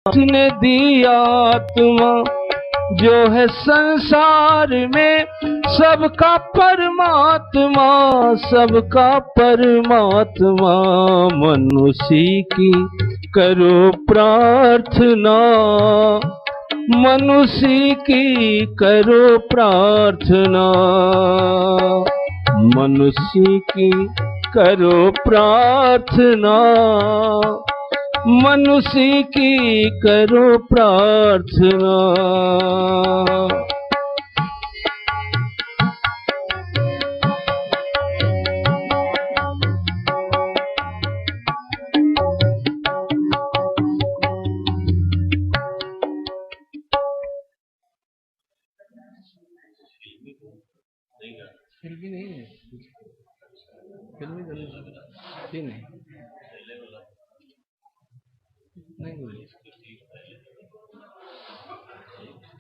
उसने दी आत्मा जो है संसार में सबका परमात्मा, सबका परमात्मा। मनुष्य की करो प्रार्थना, मनुष्य की करो प्रार्थना, मनुष्य की करो प्रार्थना, मनुष्य की करो प्रार्थना। फिल्मी नहीं है, फिल्मी नहीं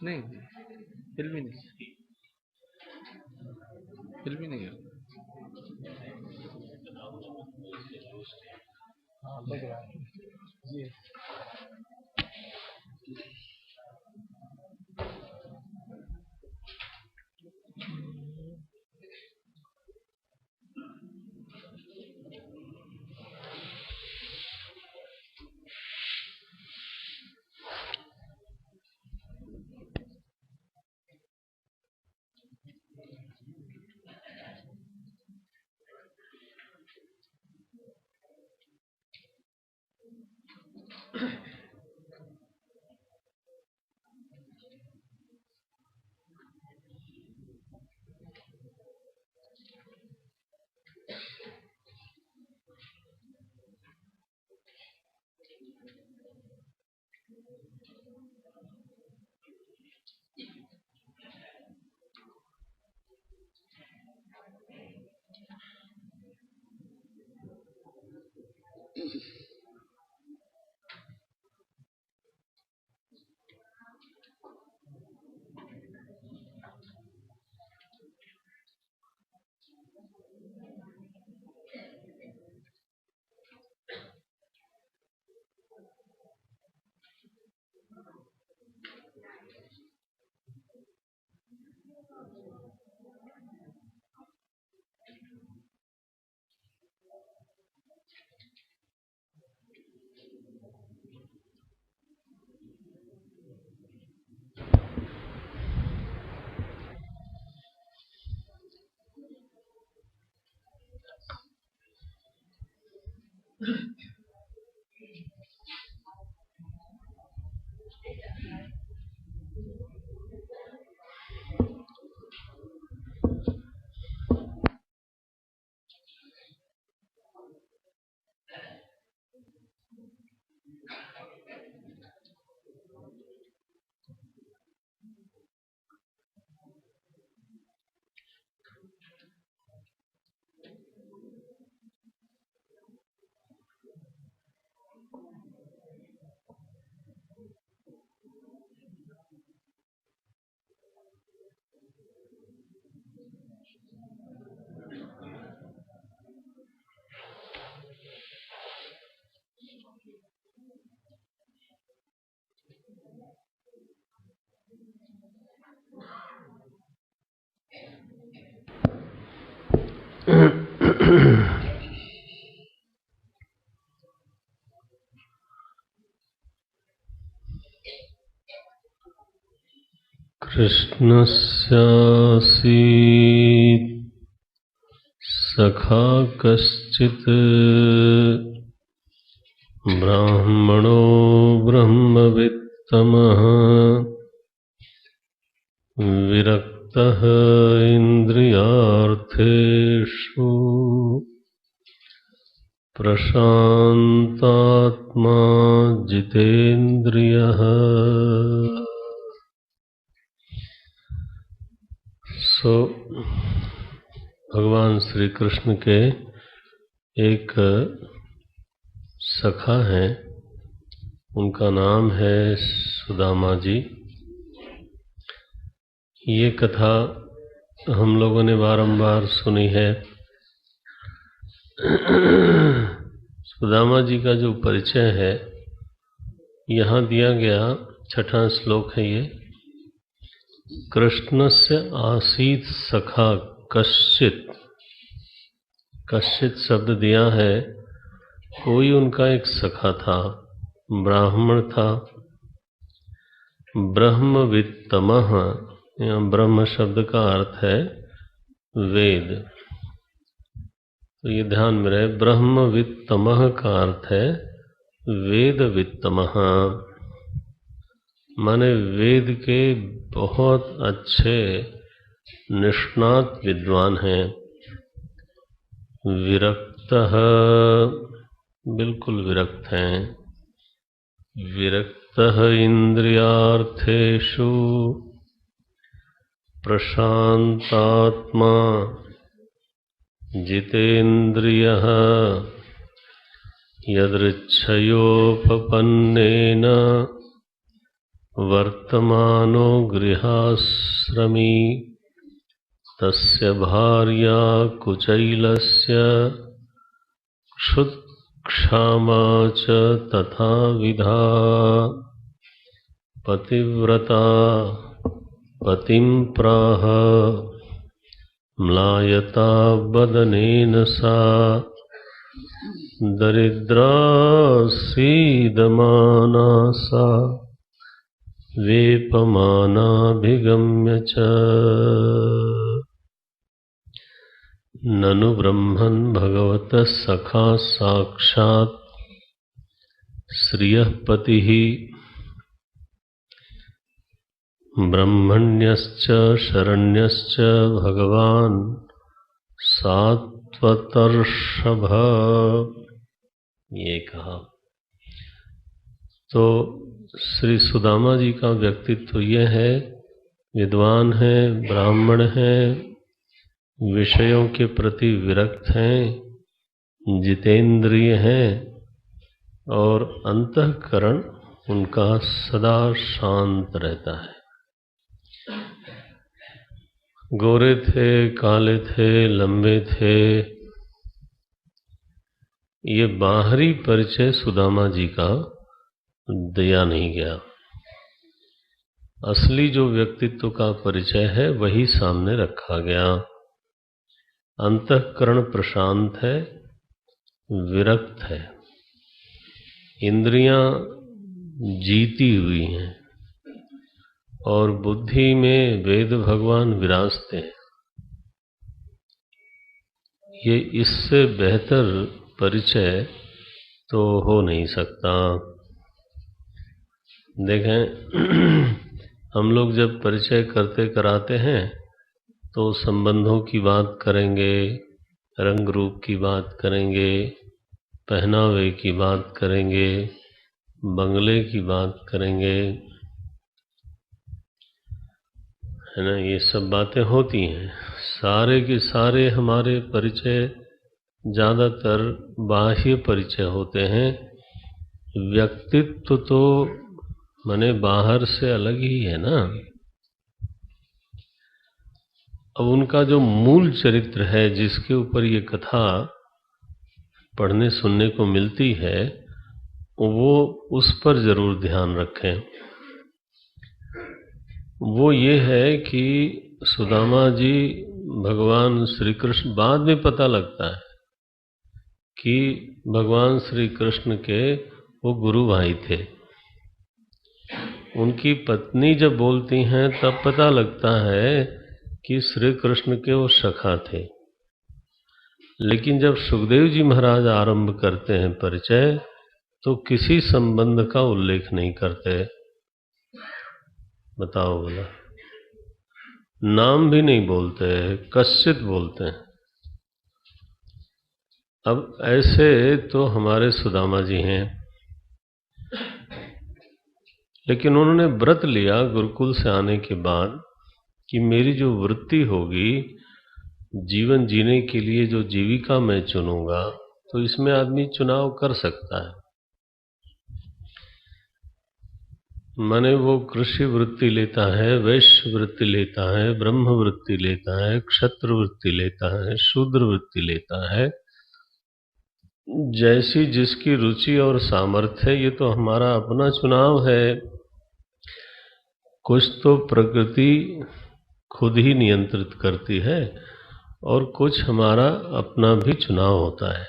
नहीं, फिल्मी नहीं, फिल्मी नहीं है। हाँ लग रहा है जी। कृष्णस्यासीत् सखा कश्चित् ब्राह्मणो ब्रह्मवित्तमः विरक्तः इन्द्रियार्थेषु प्रशान्तात्मा जितेन्द्रियः। भगवान श्री कृष्ण के एक सखा हैं, उनका नाम है सुदामा जी। ये कथा हम लोगों ने बारंबार सुनी है। सुदामा जी का जो परिचय है यहाँ दिया गया 6वां श्लोक है ये। कृष्णस्य आसीत सखा कश्चित। कश्चित शब्द दिया है, कोई उनका एक सखा था, ब्राह्मण था। ब्रह्मवित्तमः, यहाँ ब्रह्म शब्द का अर्थ है वेद, तो ये ध्यान में रहे। ब्रह्मवित्तमः का अर्थ है वेदवित्तमः, माने वेद के बहुत अच्छे निष्णात विद्वान हैं। विरक्तः, बिल्कुल विरक्त हैं। विरक्तः इंद्रियार्थेषु प्रशांतात्मा जितेन्द्रियः यदृच्छयोपपन्नेन वर्तमानो गृहाश्रमी तस्य भार्या कुचैलस्य क्षुत्क्षामा च तथा विधा पतिव्रता पतिं प्राह म्लायता बदनेन सा दरिद्रा सीदमाना सा वेपमानाभिगम्य च ननु ब्रह्मन् भगवतः सखा साक्षात् श्रियः पतिः ब्रह्मण्यश्च शरण्यश्च भगवान् सात्वतर्षभ। ये कहा तो श्री सुदामा जी का व्यक्तित्व यह है, विद्वान है, ब्राह्मण है, विषयों के प्रति विरक्त हैं, जितेंद्रिय हैं और अंतःकरण उनका सदा शांत रहता है। गोरे थे, काले थे, लंबे थे, ये बाहरी परिचय सुदामा जी का दिया नहीं गया। असली जो व्यक्तित्व का परिचय है वही सामने रखा गया। अंतःकरण प्रशांत है, विरक्त है, इंद्रियां जीती हुई हैं और बुद्धि में वेद भगवान विराजते हैं। ये इससे बेहतर परिचय तो हो नहीं सकता। देखें हम लोग जब परिचय करते कराते हैं तो संबंधों की बात करेंगे, रंग रूप की बात करेंगे, पहनावे की बात करेंगे, बंगले की बात करेंगे, है ना। ये सब बातें होती हैं। सारे के सारे हमारे परिचय ज़्यादातर बाह्य परिचय होते हैं। व्यक्तित्व तो माने बाहर से अलग ही है ना। अब उनका जो मूल चरित्र है जिसके ऊपर ये कथा पढ़ने सुनने को मिलती है वो उस पर जरूर ध्यान रखें। वो ये है कि सुदामा जी भगवान श्री कृष्ण, बाद में पता लगता है कि भगवान श्री कृष्ण के वो गुरु भाई थे। उनकी पत्नी जब बोलती हैं तब पता लगता है कि श्री कृष्ण के वो सखा थे। लेकिन जब सुखदेव जी महाराज आरंभ करते हैं परिचय तो किसी संबंध का उल्लेख नहीं करते। बताओ बोला, नाम भी नहीं बोलते, कश्चित बोलते हैं। अब ऐसे तो हमारे सुदामा जी हैं, लेकिन उन्होंने व्रत लिया गुरुकुल से आने के बाद कि मेरी जो वृत्ति होगी, जीवन जीने के लिए जो जीविका मैं चुनूंगा, तो इसमें आदमी चुनाव कर सकता है। माने वो कृषि वृत्ति लेता है, वैश्य वृत्ति लेता है, ब्रह्म वृत्ति लेता है, क्षत्र वृत्ति लेता है, शूद्र वृत्ति लेता है, जैसी जिसकी रुचि और सामर्थ्य है, ये तो हमारा अपना चुनाव है। कुछ तो प्रकृति खुद ही नियंत्रित करती है और कुछ हमारा अपना भी चुनाव होता है।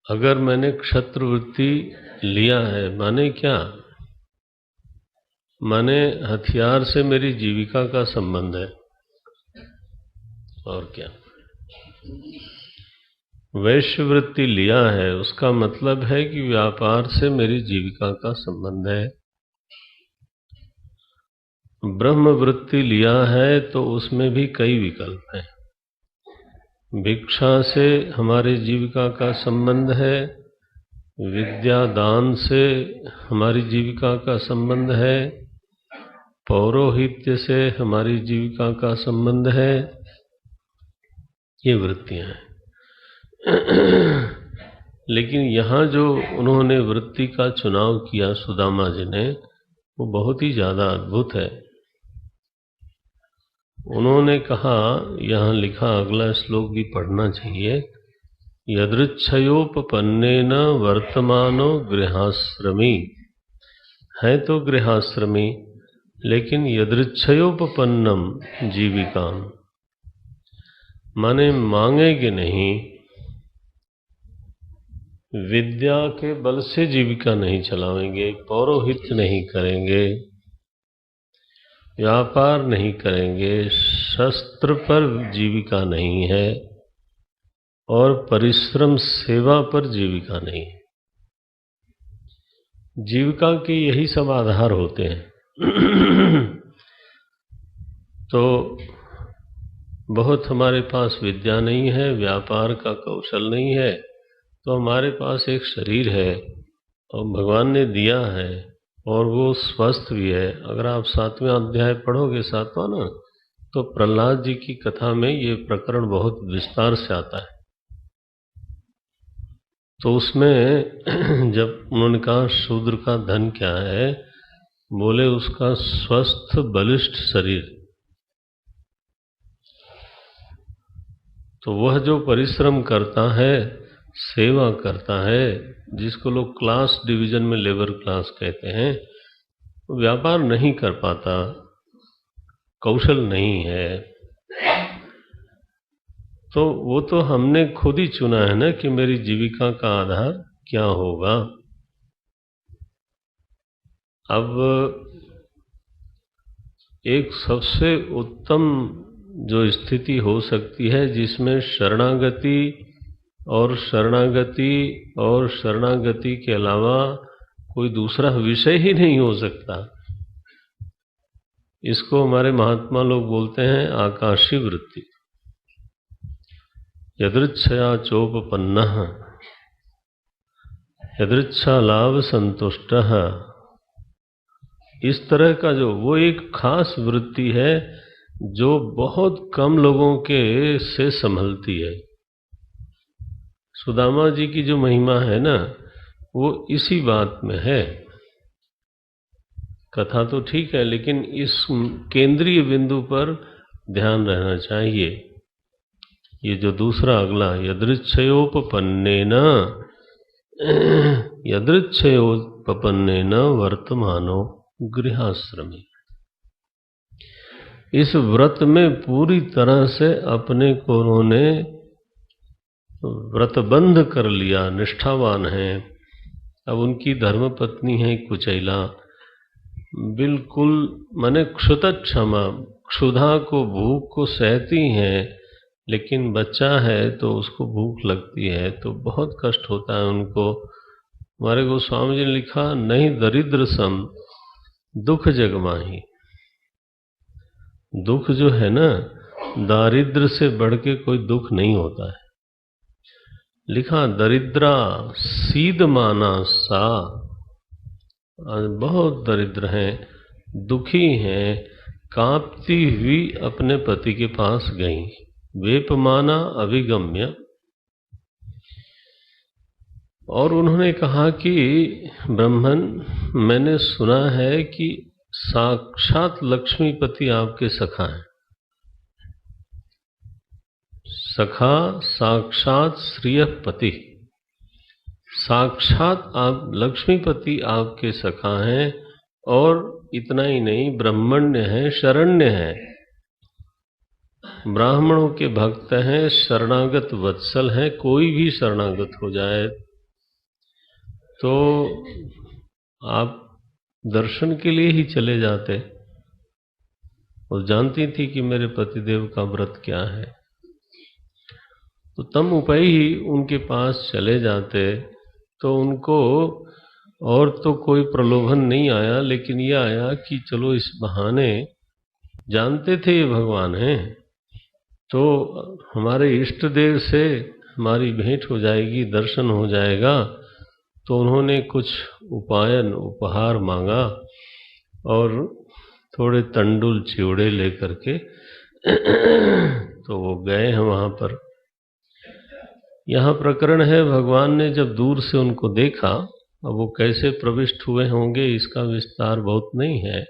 अगर मैंने क्षत्रवृत्ति लिया है, माने क्या? माने हथियार से मेरी जीविका का संबंध है, और क्या? वैश्यवृत्ति लिया है, उसका मतलब है कि व्यापार से मेरी जीविका का संबंध है। ब्रह्मवृत्ति लिया है तो उसमें भी कई विकल्प हैं। भिक्षा से हमारी जीविका का संबंध है, विद्या दान से हमारी जीविका का संबंध है, पौरोहित्य से हमारी जीविका का संबंध है। ये वृत्तियां हैं। लेकिन यहाँ जो उन्होंने वृत्ति का चुनाव किया सुदामा जी ने, वो बहुत ही ज्यादा अद्भुत है। उन्होंने कहा, यहाँ लिखा, अगला श्लोक भी पढ़ना चाहिए, यदृच्छयोपपन्नेन वर्तमानो गृहाश्रमी। है तो गृहाश्रमी, लेकिन यदृच्छयोपपन्नम जीविकाम, माने मांगेंगे नहीं, विद्या के बल से जीविका नहीं चलाएंगे, पौरोहित्य नहीं करेंगे, व्यापार नहीं करेंगे, शस्त्र पर जीविका नहीं है, और परिश्रम सेवा पर जीविका नहीं है। जीविका के यही सब आधार होते हैं। तो बहुत हमारे पास विद्या नहीं है, व्यापार का कौशल नहीं है, तो हमारे पास एक शरीर है और भगवान ने दिया है और वो स्वस्थ भी है। अगर आप 7वें अध्याय पढ़ोगे, 7वां ना, तो प्रहलाद जी की कथा में ये प्रकरण बहुत विस्तार से आता है। तो उसमें जब उन्होंने कहा शूद्र का धन क्या है, बोले उसका स्वस्थ बलिष्ठ शरीर। तो वह जो परिश्रम करता है, सेवा करता है, जिसको लोग क्लास डिवीजन में लेबर क्लास कहते हैं, वो व्यापार नहीं कर पाता, कौशल नहीं है। तो वो तो हमने खुद ही चुना है ना कि मेरी जीविका का आधार क्या होगा। अब एक सबसे उत्तम जो स्थिति हो सकती है, जिसमें शरणागति और शरणागति और शरणागति के अलावा कोई दूसरा विषय ही नहीं हो सकता, इसको हमारे महात्मा लोग बोलते हैं आकाशी वृत्ति। यदृच्छया चोपपन्नः यदृच्छा लाभ संतुष्टः, इस तरह का जो वो एक खास वृत्ति है जो बहुत कम लोगों के से संभलती है। सुदामा जी की जो महिमा है ना, वो इसी बात में है। कथा तो ठीक है, लेकिन इस केंद्रीय बिंदु पर ध्यान रहना चाहिए। ये जो दूसरा अगला, यदृच्छयोपपन्नेन यदृच्छयोपपन्नेन वर्तमानो गृहाश्रमी, इस व्रत में पूरी तरह से अपने को उन्होंने व्रतबंध कर लिया, निष्ठावान हैं। अब उनकी धर्मपत्नी है कुचैला, बिल्कुल माने क्षुतक्षमा, क्षुधा को भूख को सहती हैं, लेकिन बच्चा है तो उसको भूख लगती है तो बहुत कष्ट होता है उनको। हमारे गोस्वामी जी ने लिखा, नहीं दरिद्र सम दुख जगमाही। दुख जो है ना, दारिद्र से बढ़ के कोई दुख नहीं होता है। लिखा, दरिद्रा सीद माना सा, बहुत दरिद्र हैं, दुखी हैं, कांपती हुई अपने पति के पास गई, वेपमाना अभिगम्य। और उन्होंने कहा कि ब्राह्मण, मैंने सुना है कि साक्षात लक्ष्मीपति आपके सखा हैं। सखा साक्षात श्रीयपति, साक्षात आप लक्ष्मीपति आपके सखा हैं, और इतना ही नहीं, ब्रह्मण्य हैं, शरण्य हैं, ब्राह्मणों के भक्त हैं, शरणागत वत्सल हैं। कोई भी शरणागत हो जाए तो आप दर्शन के लिए ही चले जाते, और जानती थी कि मेरे पतिदेव का व्रत क्या है, तो तम उपाय ही उनके पास चले जाते। तो उनको और तो कोई प्रलोभन नहीं आया, लेकिन यह आया कि चलो इस बहाने, जानते थे ये भगवान हैं, तो हमारे इष्ट देव से हमारी भेंट हो जाएगी, दर्शन हो जाएगा। तो उन्होंने कुछ उपायन उपहार मांगा, और थोड़े तंडुल चिवड़े लेकर के तो वो गए हैं वहाँ पर। यहाँ प्रकरण है, भगवान ने जब दूर से उनको देखा, अब वो कैसे प्रविष्ट हुए होंगे इसका विस्तार बहुत नहीं है।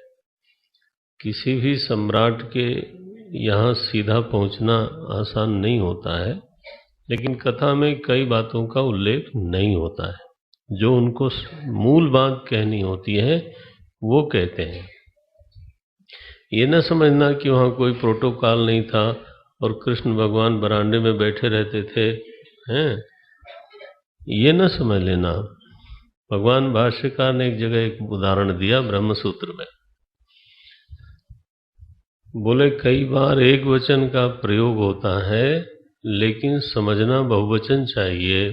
किसी भी सम्राट के यहाँ सीधा पहुँचना आसान नहीं होता है, लेकिन कथा में कई बातों का उल्लेख नहीं होता है। जो उनको मूल बात कहनी होती है वो कहते हैं। ये न समझना कि वहाँ कोई प्रोटोकॉल नहीं था और कृष्ण भगवान बरामदे में बैठे रहते थे, हैं, ये न समझ लेना। भगवान भाष्यकार ने एक जगह एक उदाहरण दिया ब्रह्मसूत्र में, बोले कई बार एक वचन का प्रयोग होता है, लेकिन समझना बहुवचन चाहिए।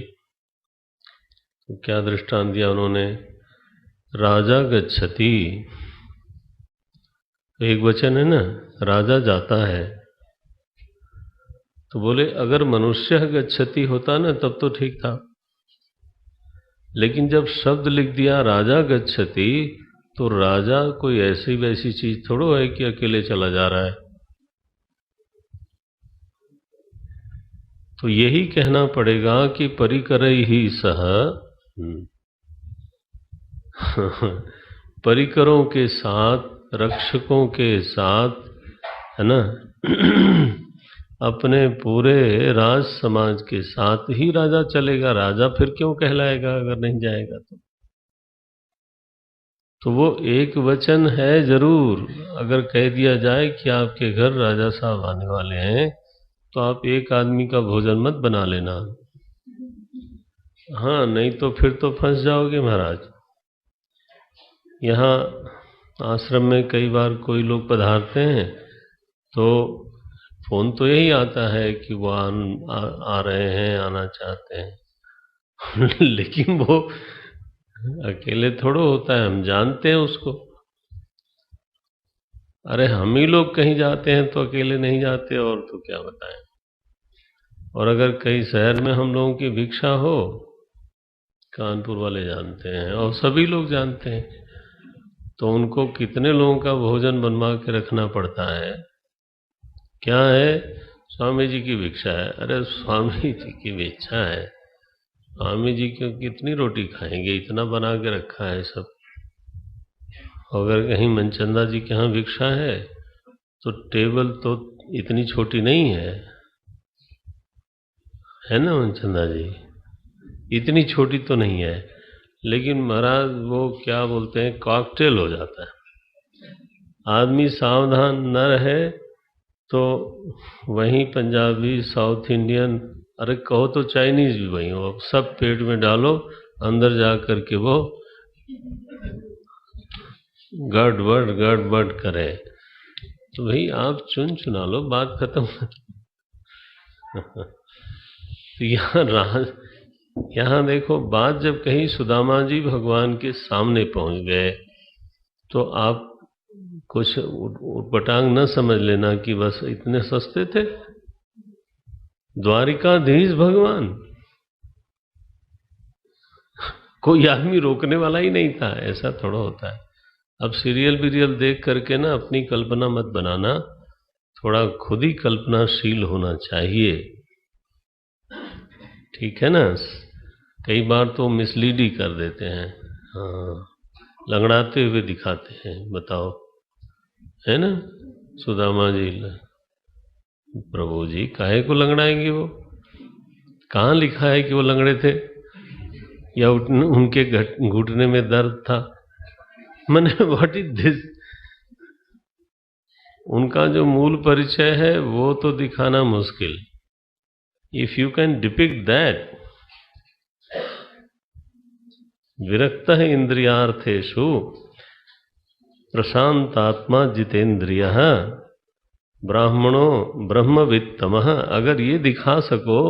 तो क्या दृष्टांत दिया उन्होंने, राजा गच्छति, एक वचन है ना, राजा जाता है। तो बोले अगर मनुष्य गच्छति होता ना तब तो ठीक था, लेकिन जब शब्द लिख दिया राजा गच्छति, तो राजा कोई ऐसी वैसी चीज थोड़ो है कि अकेले चला जा रहा है। तो यही कहना पड़ेगा कि परिकरई ही सह, परिकरों के साथ, रक्षकों के साथ, है ना, अपने पूरे राज समाज के साथ ही राजा चलेगा। राजा फिर क्यों कहलाएगा अगर नहीं जाएगा तो वो एक वचन है जरूर। अगर कह दिया जाए कि आपके घर राजा साहब आने वाले हैं, तो आप एक आदमी का भोजन मत बना लेना, हाँ, नहीं तो फिर तो फंस जाओगे महाराज। यहाँ आश्रम में कई बार कोई लोग पधारते हैं तो फोन तो यही आता है कि वो आ रहे हैं, आना चाहते हैं लेकिन वो अकेले थोड़ो होता है, हम जानते हैं उसको। अरे हम ही लोग कहीं जाते हैं तो अकेले नहीं जाते, और तो क्या बताएं। और अगर कई शहर में हम लोगों की भिक्षा हो, कानपुर वाले जानते हैं और सभी लोग जानते हैं, तो उनको कितने लोगों का भोजन बनवा के रखना पड़ता है। क्या है, स्वामी जी की भिक्षा है। अरे स्वामी जी की भिक्षा है, स्वामी जी क्यों कितनी रोटी खाएंगे, इतना बना के रखा है सब। अगर कहीं मनचंदा जी के यहाँ भिक्षा है तो टेबल तो इतनी छोटी नहीं है ना मनचंदा जी, इतनी छोटी तो नहीं है, लेकिन महाराज वो क्या बोलते हैं, कॉकटेल हो जाता है। आदमी सावधान न रहे तो वहीं पंजाबी, साउथ इंडियन, अरे कहो तो चाइनीज भी वही हो, सब पेट में डालो, अंदर जा कर के वो गड़बड़ करे। तो भाई आप चुन चुना लो, बात खत्म तो यहाँ देखो, बात जब कहीं सुदामा जी भगवान के सामने पहुंच गए, तो आप कुछ उटपटांग न समझ लेना कि बस इतने सस्ते थे। द्वारिकाधीश भगवान, कोई आदमी रोकने वाला ही नहीं था, ऐसा थोड़ा होता है। अब सीरियल बीरियल देख करके ना अपनी कल्पना मत बनाना, थोड़ा खुद ही कल्पनाशील होना चाहिए, ठीक है ना। कई बार तो मिसलीड ही कर देते हैं, हाँ, लंगड़ाते हुए दिखाते हैं, बताओ, है ना। सुदामा जी, प्रभु जी काहे को लंगड़ाएंगे, वो कहाँ लिखा है कि वो लंगड़े थे, या उनके घुटने में दर्द था। मैंने व्हाट इज दिस, उनका जो मूल परिचय है वो तो दिखाना मुश्किल। If you can depict that, विरक्तः इंद्रियार्थेषु प्रशांतात्मा जितेंद्रियः ब्राह्मणो ब्रह्मवित्तमः, अगर ये दिखा सको,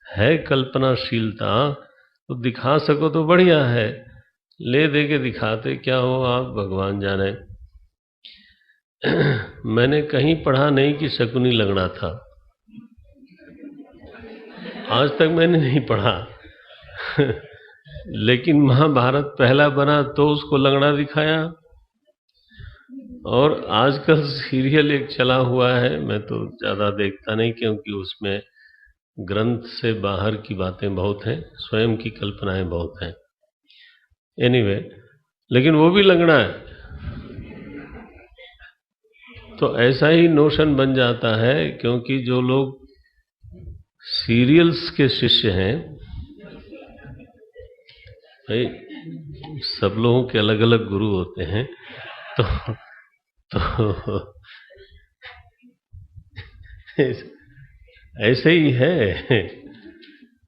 है कल्पनाशीलता तो दिखा सको तो बढ़िया है, ले दे के दिखाते क्या हो आप भगवान जाने। मैंने कहीं पढ़ा नहीं कि शकुनी लंगड़ा था, आज तक मैंने नहीं पढ़ा। लेकिन महाभारत पहला बना तो उसको लंगड़ा दिखाया, और आजकल सीरियल एक चला हुआ है, मैं तो ज़्यादा देखता नहीं क्योंकि उसमें ग्रंथ से बाहर की बातें बहुत हैं, स्वयं की कल्पनाएं बहुत हैं। एनीवे, लेकिन वो भी लंगड़ा है। तो ऐसा ही नोशन बन जाता है, क्योंकि जो लोग सीरियल्स के शिष्य हैं, भाई सब लोगों के अलग अलग गुरु होते हैं, तो ऐसे ही है।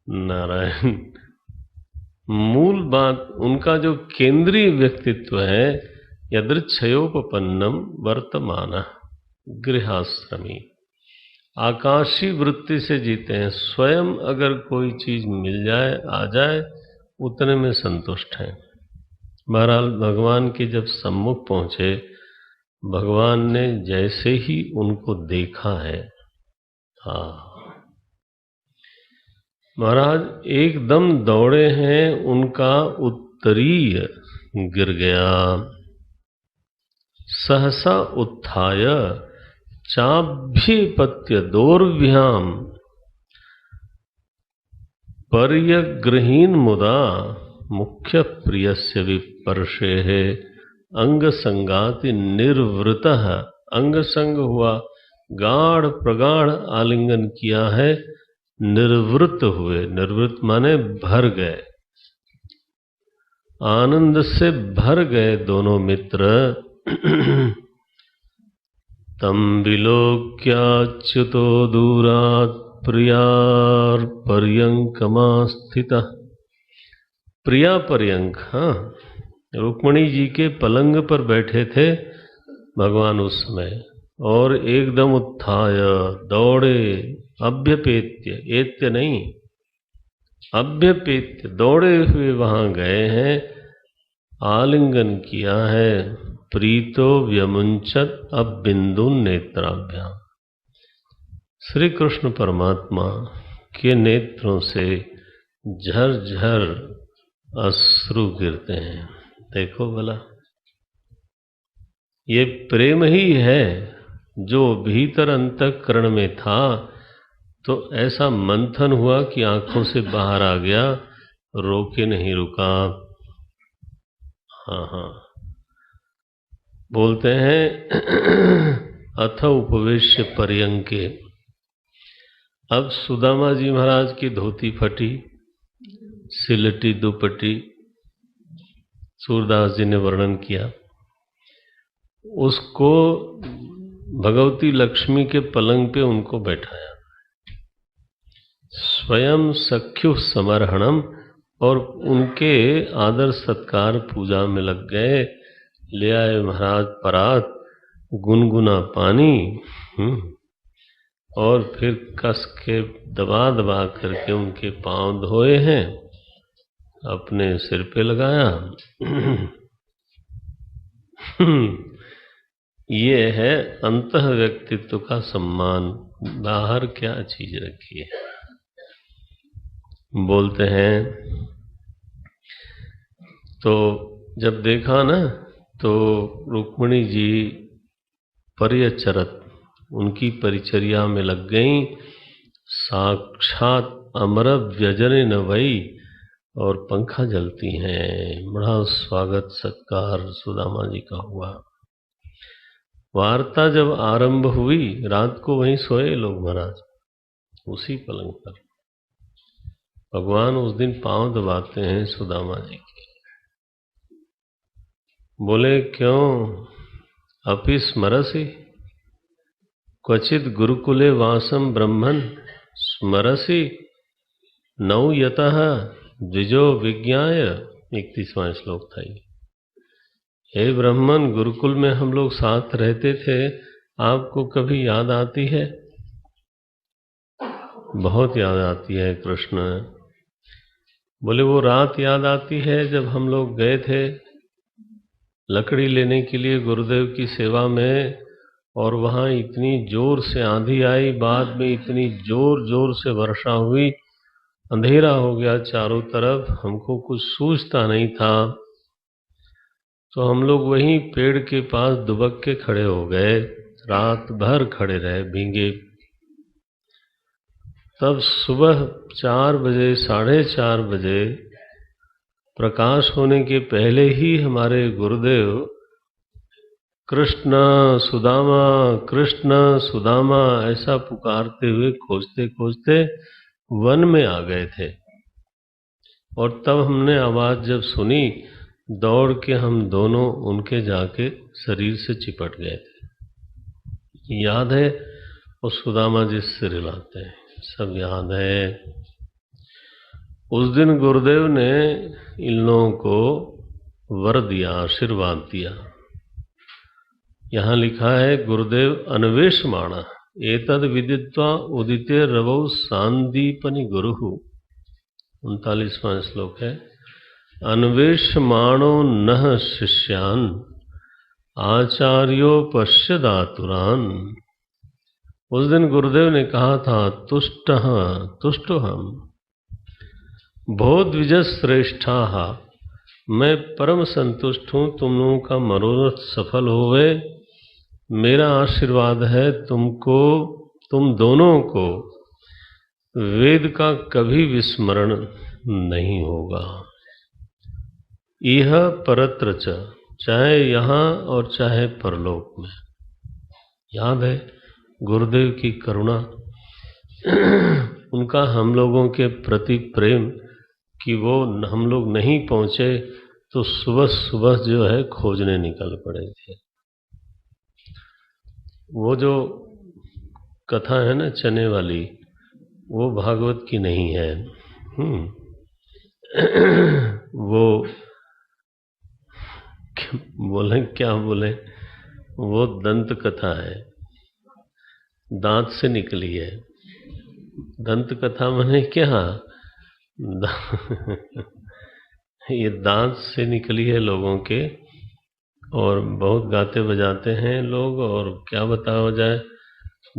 नारायण, मूल बात उनका जो केंद्रीय व्यक्तित्व है, यदृच्छयोपपन्नम वर्तमान गृहाश्रमी, आकाशी वृत्ति से जीते हैं। स्वयं अगर कोई चीज मिल जाए, आ जाए, उतने में संतुष्ट हैं। बहरहाल भगवान के जब सम्मुख पहुंचे, भगवान ने जैसे ही उनको देखा है, महाराज एकदम दौड़े हैं, उनका उत्तरीय गिर गया। सहसा उत्थाय चाभ्यपत्य दोर्भ्याम पर्यगृहीन मुदा मुख्य प्रियस्य विपर्शे है अंग संगाति निर्वृतः, अंग संग हुआ, गाढ़ प्रगाढ़ आलिंगन किया है, निर्वृत हुए, निर्वृत माने भर गए, आनंद से भर गए दोनों मित्र। तम विलोक्याच्युतो दूरात् प्रियार पर्यंकमा स्थितः, प्रिया पर्यंक, रुक्मणी जी के पलंग पर बैठे थे भगवान उस समय, और एकदम उत्थाय दौड़े, अभ्यपेत्य, एत्य नहीं, अभ्यपेत्य दौड़े हुए वहां गए हैं, आलिंगन किया है। प्रीतो व्यमुंचत अब बिंदु नेत्राभ्याम, श्री कृष्ण परमात्मा के नेत्रों से झरझर अश्रु गिरते हैं। देखो भला, ये प्रेम ही है जो भीतर अंतःकरण में था, तो ऐसा मंथन हुआ कि आंखों से बाहर आ गया, रोके नहीं रुका। हाँ, बोलते हैं अथ उपवेश्य पर्यंके। अब सुदामा जी महाराज की धोती फटी, सिलटी दुपट्टी, सूरदास जी ने वर्णन किया, उसको भगवती लक्ष्मी के पलंग पे उनको बैठाया, स्वयं सख्यु समर्हणम, और उनके आदर सत्कार पूजा में लग गए। ले आए महाराज परात, गुनगुना पानी, और फिर कस के दबा दबा करके उनके पांव धोए हैं, अपने सिर पे लगाया। ये है अंतः व्यक्तित्व का सम्मान, बाहर क्या चीज रखी है। बोलते हैं, तो जब देखा ना, तो रुक्मिणी जी परिचरत, उनकी परिचर्या में लग गई, साक्षात अमर व्यजन न वही, और पंखा जलती हैं। बड़ा स्वागत सत्कार सुदामा जी का हुआ। वार्ता जब आरंभ हुई, रात को वहीं सोए लोग महाराज, उसी पलंग पर, भगवान उस दिन पांव दबाते हैं सुदामा जी के। बोले क्यों अपि स्मरसि क्वचित गुरुकुले वासम ब्रह्मन स्मरसि नौ यतः द्विजो विज्ञाय। 31वां श्लोक था ये। हे ब्राह्मण, गुरुकुल में हम लोग साथ रहते थे, आपको कभी याद आती है? बहुत याद आती है कृष्ण। बोले वो रात याद आती है जब हम लोग गए थे लकड़ी लेने के लिए गुरुदेव की सेवा में, और वहाँ इतनी जोर से आंधी आई, बाद में इतनी जोर जोर से वर्षा हुई, अंधेरा हो गया चारों तरफ, हमको कुछ सूझता नहीं था, तो हम लोग वहीं पेड़ के पास दुबक के खड़े हो गए, रात भर खड़े रहे भीगे। तब सुबह 4 बजे 4:30 बजे प्रकाश होने के पहले ही हमारे गुरुदेव कृष्ण सुदामा कृष्ण सुदामा ऐसा पुकारते हुए खोजते खोजते वन में आ गए थे। और तब हमने आवाज़ जब सुनी, दौड़ के हम दोनों उनके जाके शरीर से चिपट गए थे। याद है? और सुदामा जिससे रिलाते हैं, सब याद है। उस दिन गुरुदेव ने इन लोगों को वर दिया, आशीर्वाद दिया। यहाँ लिखा है गुरुदेव अन्वेषमाणः एतद विदित्वा उदिते रवौ सांदीपनि गुरुः। 39वां श्लोक है। अन्वेषमाणो नः शिष्यान् आचार्यो पश्यदातुरान्। उस दिन गुरुदेव ने कहा था, तुष्टोहम भो द्विजश्रेष्ठाः, मैं परम संतुष्ट हूँ, तुम लोगों का मनोरथ सफल होवे। मेरा आशीर्वाद है तुमको, तुम दोनों को वेद का कभी विस्मरण नहीं होगा। यह परत्र च, चाहे यहाँ और चाहे परलोक में। याद है गुरुदेव की करुणा, उनका हम लोगों के प्रति प्रेम कि वो हम लोग नहीं पहुँचे तो सुबह सुबह जो है खोजने निकल पड़े थे। वो जो कथा है ना चने वाली, वो भागवत की नहीं है। वो क्या बोले, वो दंत कथा है, दांत से निकली है। दंत कथा माने क्या? ये दांत से निकली है लोगों के, और बहुत गाते बजाते हैं लोग, और क्या बताया जाए,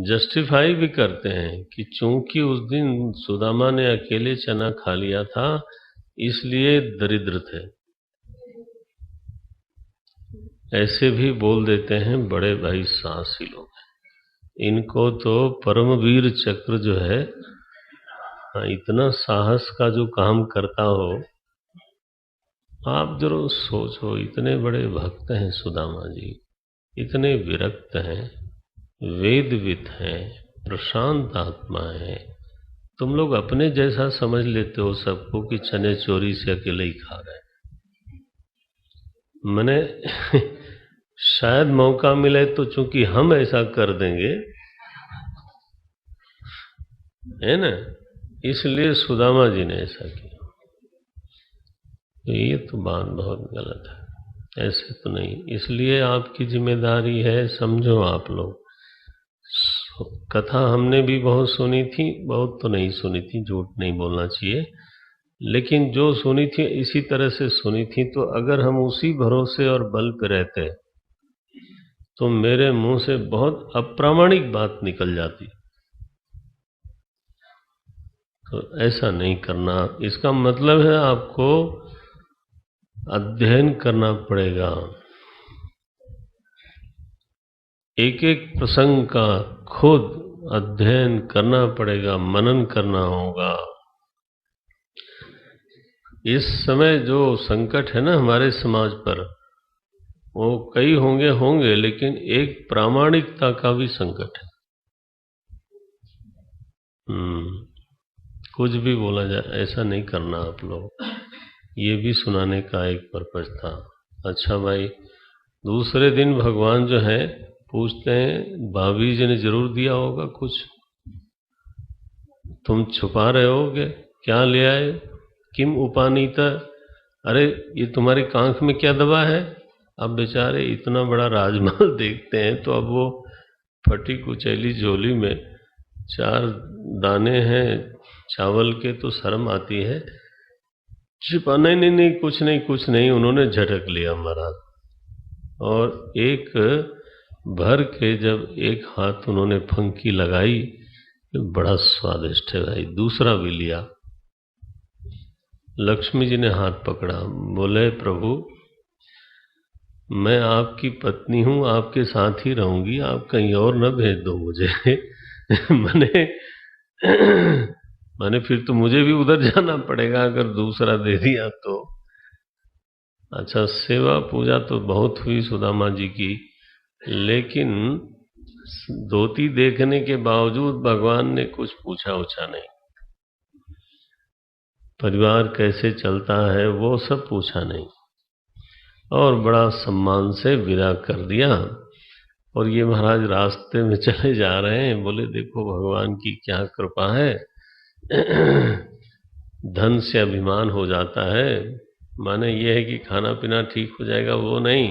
जस्टिफाई भी करते हैं कि चूंकि उस दिन सुदामा ने अकेले चना खा लिया था इसलिए दरिद्र थे। ऐसे भी बोल देते हैं बड़े भाई साहसी लोग। इनको तो परमवीर चक्र जो है, इतना साहस का जो काम करता हो, आप जरूर सोचो, इतने बड़े भक्त हैं सुदामा जी, इतने विरक्त हैं, वेदविद हैं, प्रशांत आत्मा है। तुम लोग अपने जैसा समझ लेते हो सबको कि चने चोरी से अकेले ही खा गए। मैंने शायद मौका मिले तो चूंकि हम ऐसा कर देंगे, है ना, इसलिए सुदामा जी ने ऐसा किया। ये तो बात बहुत गलत है, ऐसे तो नहीं। इसलिए आपकी जिम्मेदारी है, समझो आप लोग। कथा हमने भी बहुत सुनी थी, बहुत तो नहीं सुनी थी, झूठ नहीं बोलना चाहिए, लेकिन जो सुनी थी इसी तरह से सुनी थी। तो अगर हम उसी भरोसे और बल पे रहते तो मेरे मुंह से बहुत अप्रामाणिक बात निकल जाती। तो ऐसा नहीं करना। इसका मतलब है आपको अध्ययन करना पड़ेगा, एक एक प्रसंग का खुद अध्ययन करना पड़ेगा, मनन करना होगा। इस समय जो संकट है ना हमारे समाज पर, वो कई होंगे, लेकिन एक प्रामाणिकता का भी संकट है। कुछ भी बोला जाए ऐसा नहीं करना आप लोग। ये भी सुनाने का एक पर्पज था। अच्छा भाई, दूसरे दिन भगवान जो है पूछते हैं, भाभी जी ने जरूर दिया होगा कुछ, तुम छुपा रहे होगे, क्या ले आए? किम उपानीता, अरे ये तुम्हारी कांख में क्या दबा है? अब बेचारे इतना बड़ा राजमहल देखते हैं तो अब वो फटी कुचैली झोली में 4 दाने हैं चावल के, तो शर्म आती है। छिपा, नहीं नहीं नहीं, कुछ नहीं, उन्होंने झटक लिया महाराज। और एक भर के जब एक हाथ उन्होंने फंकी लगाई, बड़ा स्वादिष्ट है भाई, दूसरा भी लिया। लक्ष्मी जी ने हाथ पकड़ा, बोले प्रभु मैं आपकी पत्नी हूं, आपके साथ ही रहूंगी, आप कहीं और न भेज दो मुझे। मैंने फिर तो मुझे भी उधर जाना पड़ेगा अगर दूसरा दे दिया तो। अच्छा, सेवा पूजा तो बहुत हुई सुदामा जी की, लेकिन धोती देखने के बावजूद भगवान ने कुछ पूछा उछा नहीं। परिवार कैसे चलता है वो सब पूछा नहीं, और बड़ा सम्मान से विदा कर दिया। और ये महाराज रास्ते में चले जा रहे हैं, बोले देखो भगवान की क्या कृपा है। धन से अभिमान हो जाता है, माने ये है कि खाना पीना ठीक हो जाएगा, वो नहीं,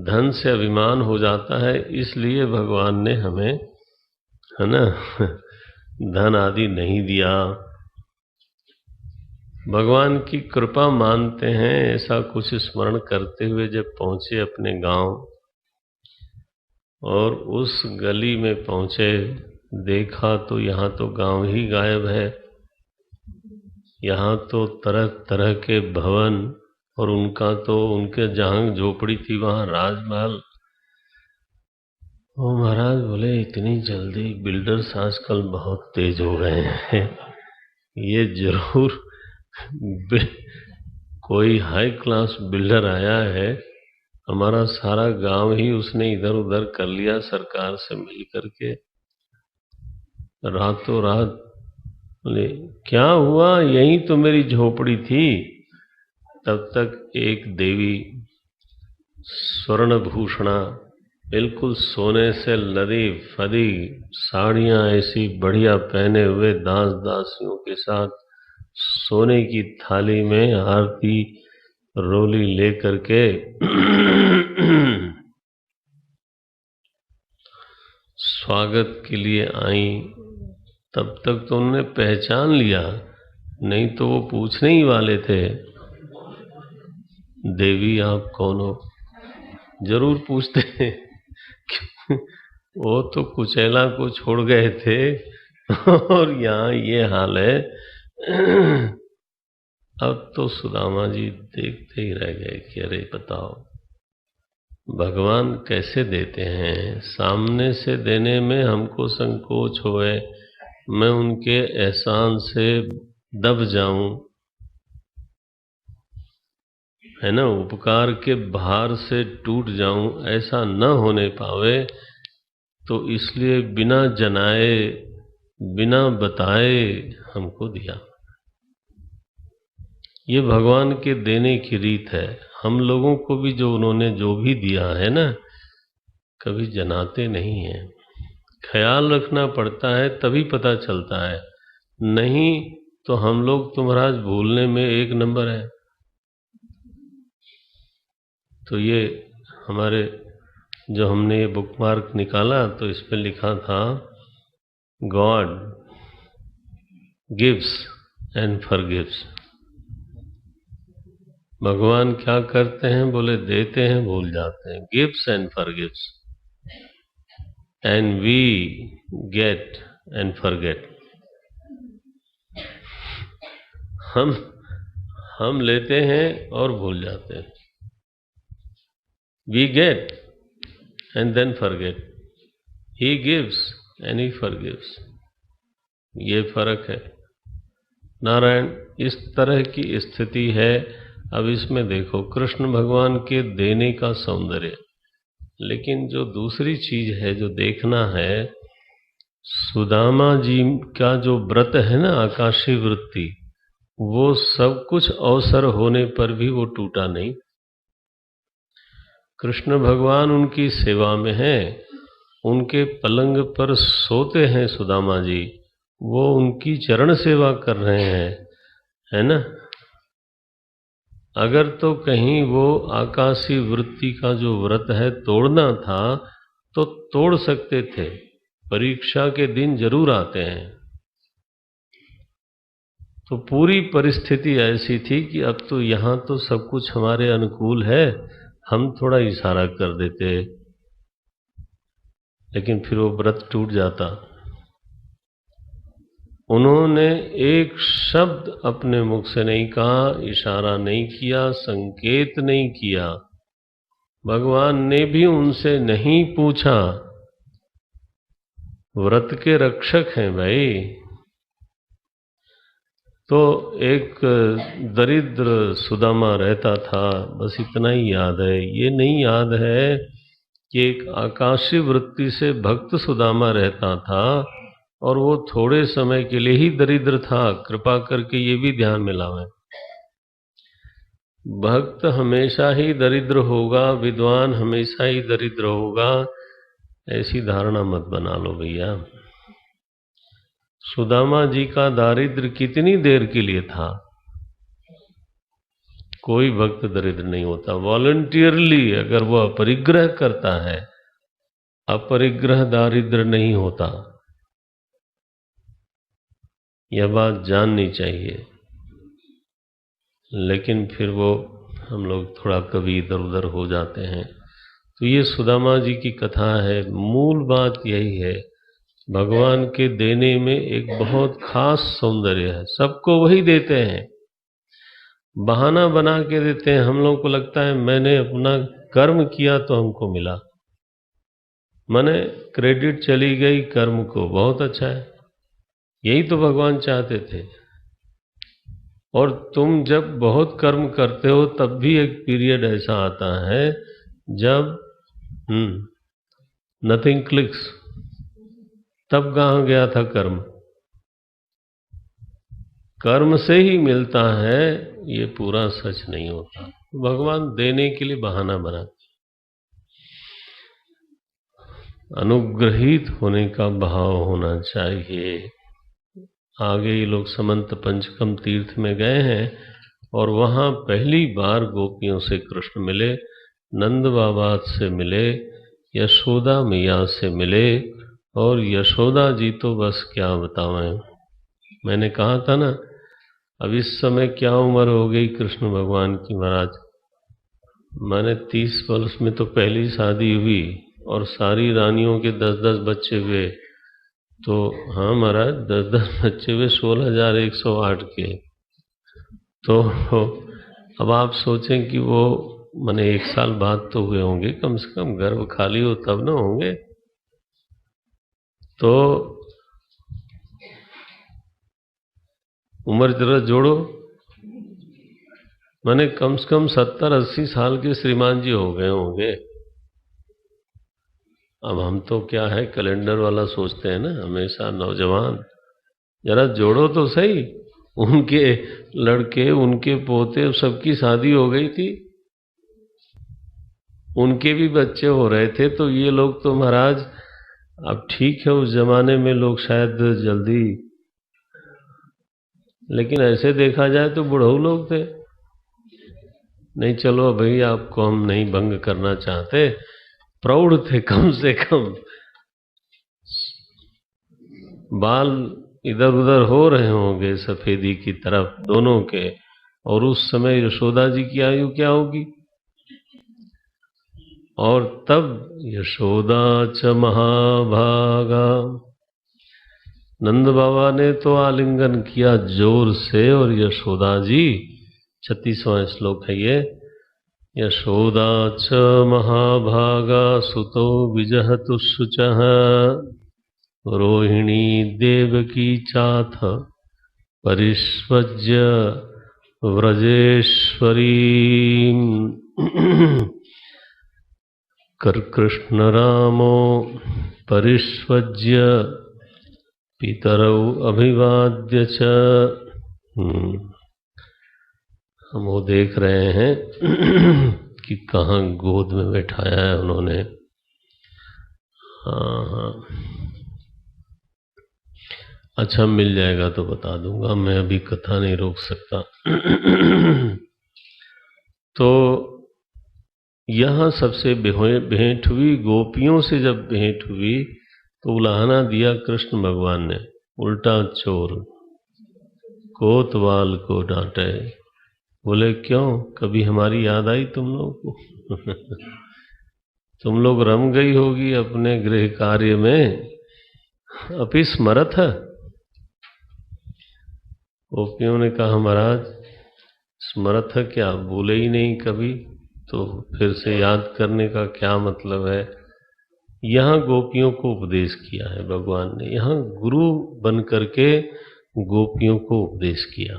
धन से अभिमान हो जाता है। इसलिए भगवान ने हमें, है ना, धन आदि नहीं दिया। भगवान की कृपा मानते हैं, ऐसा कुछ स्मरण करते हुए जब पहुंचे अपने गांव, और उस गली में पहुंचे, देखा तो यहाँ तो गांव ही गायब है। यहाँ तो तरह तरह के भवन, और उनका तो, उनके जहाँ झोपड़ी थी वहाँ राजमहल। वो महाराज बोले इतनी जल्दी, बिल्डर्स आजकल बहुत तेज हो गए हैं, ये जरूर कोई हाई क्लास बिल्डर आया है, हमारा सारा गांव ही उसने इधर उधर कर लिया सरकार से मिल करके रातों रात। बोले क्या हुआ, यही तो मेरी झोपड़ी थी। तब तक एक देवी स्वर्ण भूषणा, बिल्कुल सोने से लदी फदी साड़ियां ऐसी बढ़िया पहने हुए, दास दासियों के साथ सोने की थाली में आरती रोली लेकर के स्वागत के लिए आई। तब तक तो उन्होंने पहचान लिया, नहीं तो वो पूछने ही वाले थे, देवी आप कौन हो? जरूर पूछते हैं। वो तो कुचैला को छोड़ गए थे, और यहाँ ये हाल है। अब तो सुदामा जी देखते ही रह गए कि अरे बताओ भगवान कैसे देते हैं। सामने से देने में हमको संकोच होए, मैं उनके एहसान से दब जाऊं, है ना, उपकार के भार से टूट जाऊं, ऐसा न होने पावे। तो इसलिए बिना जनाए, बिना बताए हमको दिया। ये भगवान के देने की रीत है। हम लोगों को भी जो उन्होंने जो भी दिया है ना, कभी जनाते नहीं हैं। ख्याल रखना पड़ता है, तभी पता चलता है, नहीं तो हम लोग तो महाराज भूलने में एक नंबर है। तो ये हमारे जो हमने ये बुकमार्क निकाला, तो इस पे लिखा था गॉड गिव्स एंड फॉरगिव्स। भगवान क्या करते हैं? बोले देते हैं, भूल जाते हैं। Gives and forgives, and we get and forget. हम लेते हैं और भूल जाते हैं। We get and then forget, he gives and he forgives. ये फर्क है। नारायण इस तरह की स्थिति है। अब इसमें देखो कृष्ण भगवान के देने का सौंदर्य, लेकिन जो दूसरी चीज है जो देखना है, सुदामा जी का जो व्रत है ना, आकाशीय वृत्ति, वो सब कुछ अवसर होने पर भी वो टूटा नहीं। कृष्ण भगवान उनकी सेवा में हैं, उनके पलंग पर सोते हैं सुदामा जी, वो उनकी चरण सेवा कर रहे हैं, है ना। अगर तो कहीं वो आकाशीय वृत्ति का जो व्रत है तोड़ना था तो तोड़ सकते थे, परीक्षा के दिन जरूर आते हैं। तो पूरी परिस्थिति ऐसी थी कि अब तो यहाँ तो सब कुछ हमारे अनुकूल है, हम थोड़ा इशारा कर देते, लेकिन फिर वो व्रत टूट जाता। उन्होंने एक शब्द अपने मुख से नहीं कहा, इशारा नहीं किया, संकेत नहीं किया, भगवान ने भी उनसे नहीं पूछा। व्रत के रक्षक हैं भाई। तो एक दरिद्र सुदामा रहता था, बस इतना ही याद है। ये नहीं याद है कि एक आकाशीय वृत्ति से भक्त सुदामा रहता था और वो थोड़े समय के लिए ही दरिद्र था। कृपा करके ये भी ध्यान में लावें, भक्त हमेशा ही दरिद्र होगा, विद्वान हमेशा ही दरिद्र होगा, ऐसी धारणा मत बना लो भैया। सुदामा जी का दारिद्र्य कितनी देर के लिए था? कोई भक्त दरिद्र नहीं होता। वॉलंटियरली अगर वो अपरिग्रह करता है, अपरिग्रह दारिद्र नहीं होता, यह बात जाननी चाहिए। लेकिन फिर वो हम लोग थोड़ा कभी इधर उधर हो जाते हैं। तो ये सुदामा जी की कथा है। मूल बात यही है, भगवान के देने में एक बहुत खास सौंदर्य है। सबको वही देते हैं, बहाना बना के देते हैं। हम लोग को लगता है मैंने अपना कर्म किया तो हमको मिला, माने क्रेडिट चली गई कर्म को, बहुत अच्छा है। यही तो भगवान चाहते थे। और तुम जब बहुत कर्म करते हो तब भी एक पीरियड ऐसा आता है जब नथिंग क्लिक्स। तब कहाँ गया था कर्म? कर्म से ही मिलता है, ये पूरा सच नहीं होता। भगवान देने के लिए बहाना बनाते। अनुग्रहित होने का भाव होना चाहिए। आगे ये लोग समंत पंचकम तीर्थ में गए हैं और वहाँ पहली बार गोपियों से कृष्ण मिले, नंद बाबा से मिले, यशोदा मैया से मिले। और यशोदा जी तो बस क्या बतावें। मैंने कहा था ना, अब इस समय क्या उम्र हो गई कृष्ण भगवान की महाराज। मैंने 30 वर्ष में तो पहली शादी हुई और सारी रानियों के 10-10 बच्चे हुए। तो हाँ महाराज, 10-10 बच्चे हुए, 16,108 के। तो अब आप सोचें कि वो मैंने 1 साल बाद तो हुए होंगे, कम से कम गर्भ खाली हो तब ना होंगे। तो उम्र जरा जोड़ो, मैंने कम से कम 70-80 साल के श्रीमान जी हो गए होंगे। अब हम तो क्या है, कैलेंडर वाला सोचते हैं ना हमेशा, नौजवान। जरा जोड़ो तो सही। उनके लड़के, उनके पोते, सबकी शादी हो गई थी, उनके भी बच्चे हो रहे थे। तो ये लोग तो महाराज, अब ठीक है उस जमाने में लोग शायद जल्दी, लेकिन ऐसे देखा जाए तो बुढ़ऊ लोग थे। नहीं चलो भाई, आपको हम नहीं भंग करना चाहते, प्रौढ़ थे कम से कम। बाल इधर उधर हो रहे होंगे सफेदी की तरफ दोनों के। और उस समय यशोदा जी की आयु क्या होगी? और तब यशोदा च महाभागा, नंद बाबा ने तो आलिंगन किया जोर से। और यशोदा जी, 36वां श्लोक है ये, यशोदा च महाभागा सुतो विजहतु शुचः रोहिणी देवकी चाथ परिष्वज्य व्रजेश्वरी। कर कृष्ण रामो परिष्वज्य पितरौ अभिवाद्य च। हम वो देख रहे हैं कि कहाँ गोद में बैठाया है उन्होंने। हाँ, अच्छा मिल जाएगा तो बता दूंगा, मैं अभी कथा नहीं रोक सकता। तो यहाँ सबसे भेंट हुई, गोपियों से जब भेंट हुई तो उलाहना दिया कृष्ण भगवान ने, उल्टा चोर कोतवाल को डांटे। बोले क्यों, कभी हमारी याद आई तुम लोग को? तुम लोग रम गई होगी अपने गृह कार्य में, अपि स्मरथ। गोपियों ने कहा महाराज स्मरथ क्या, बोले ही नहीं कभी, तो फिर से याद करने का क्या मतलब है। यहाँ गोपियों को उपदेश किया है भगवान ने, यहाँ गुरु बन करके गोपियों को उपदेश किया।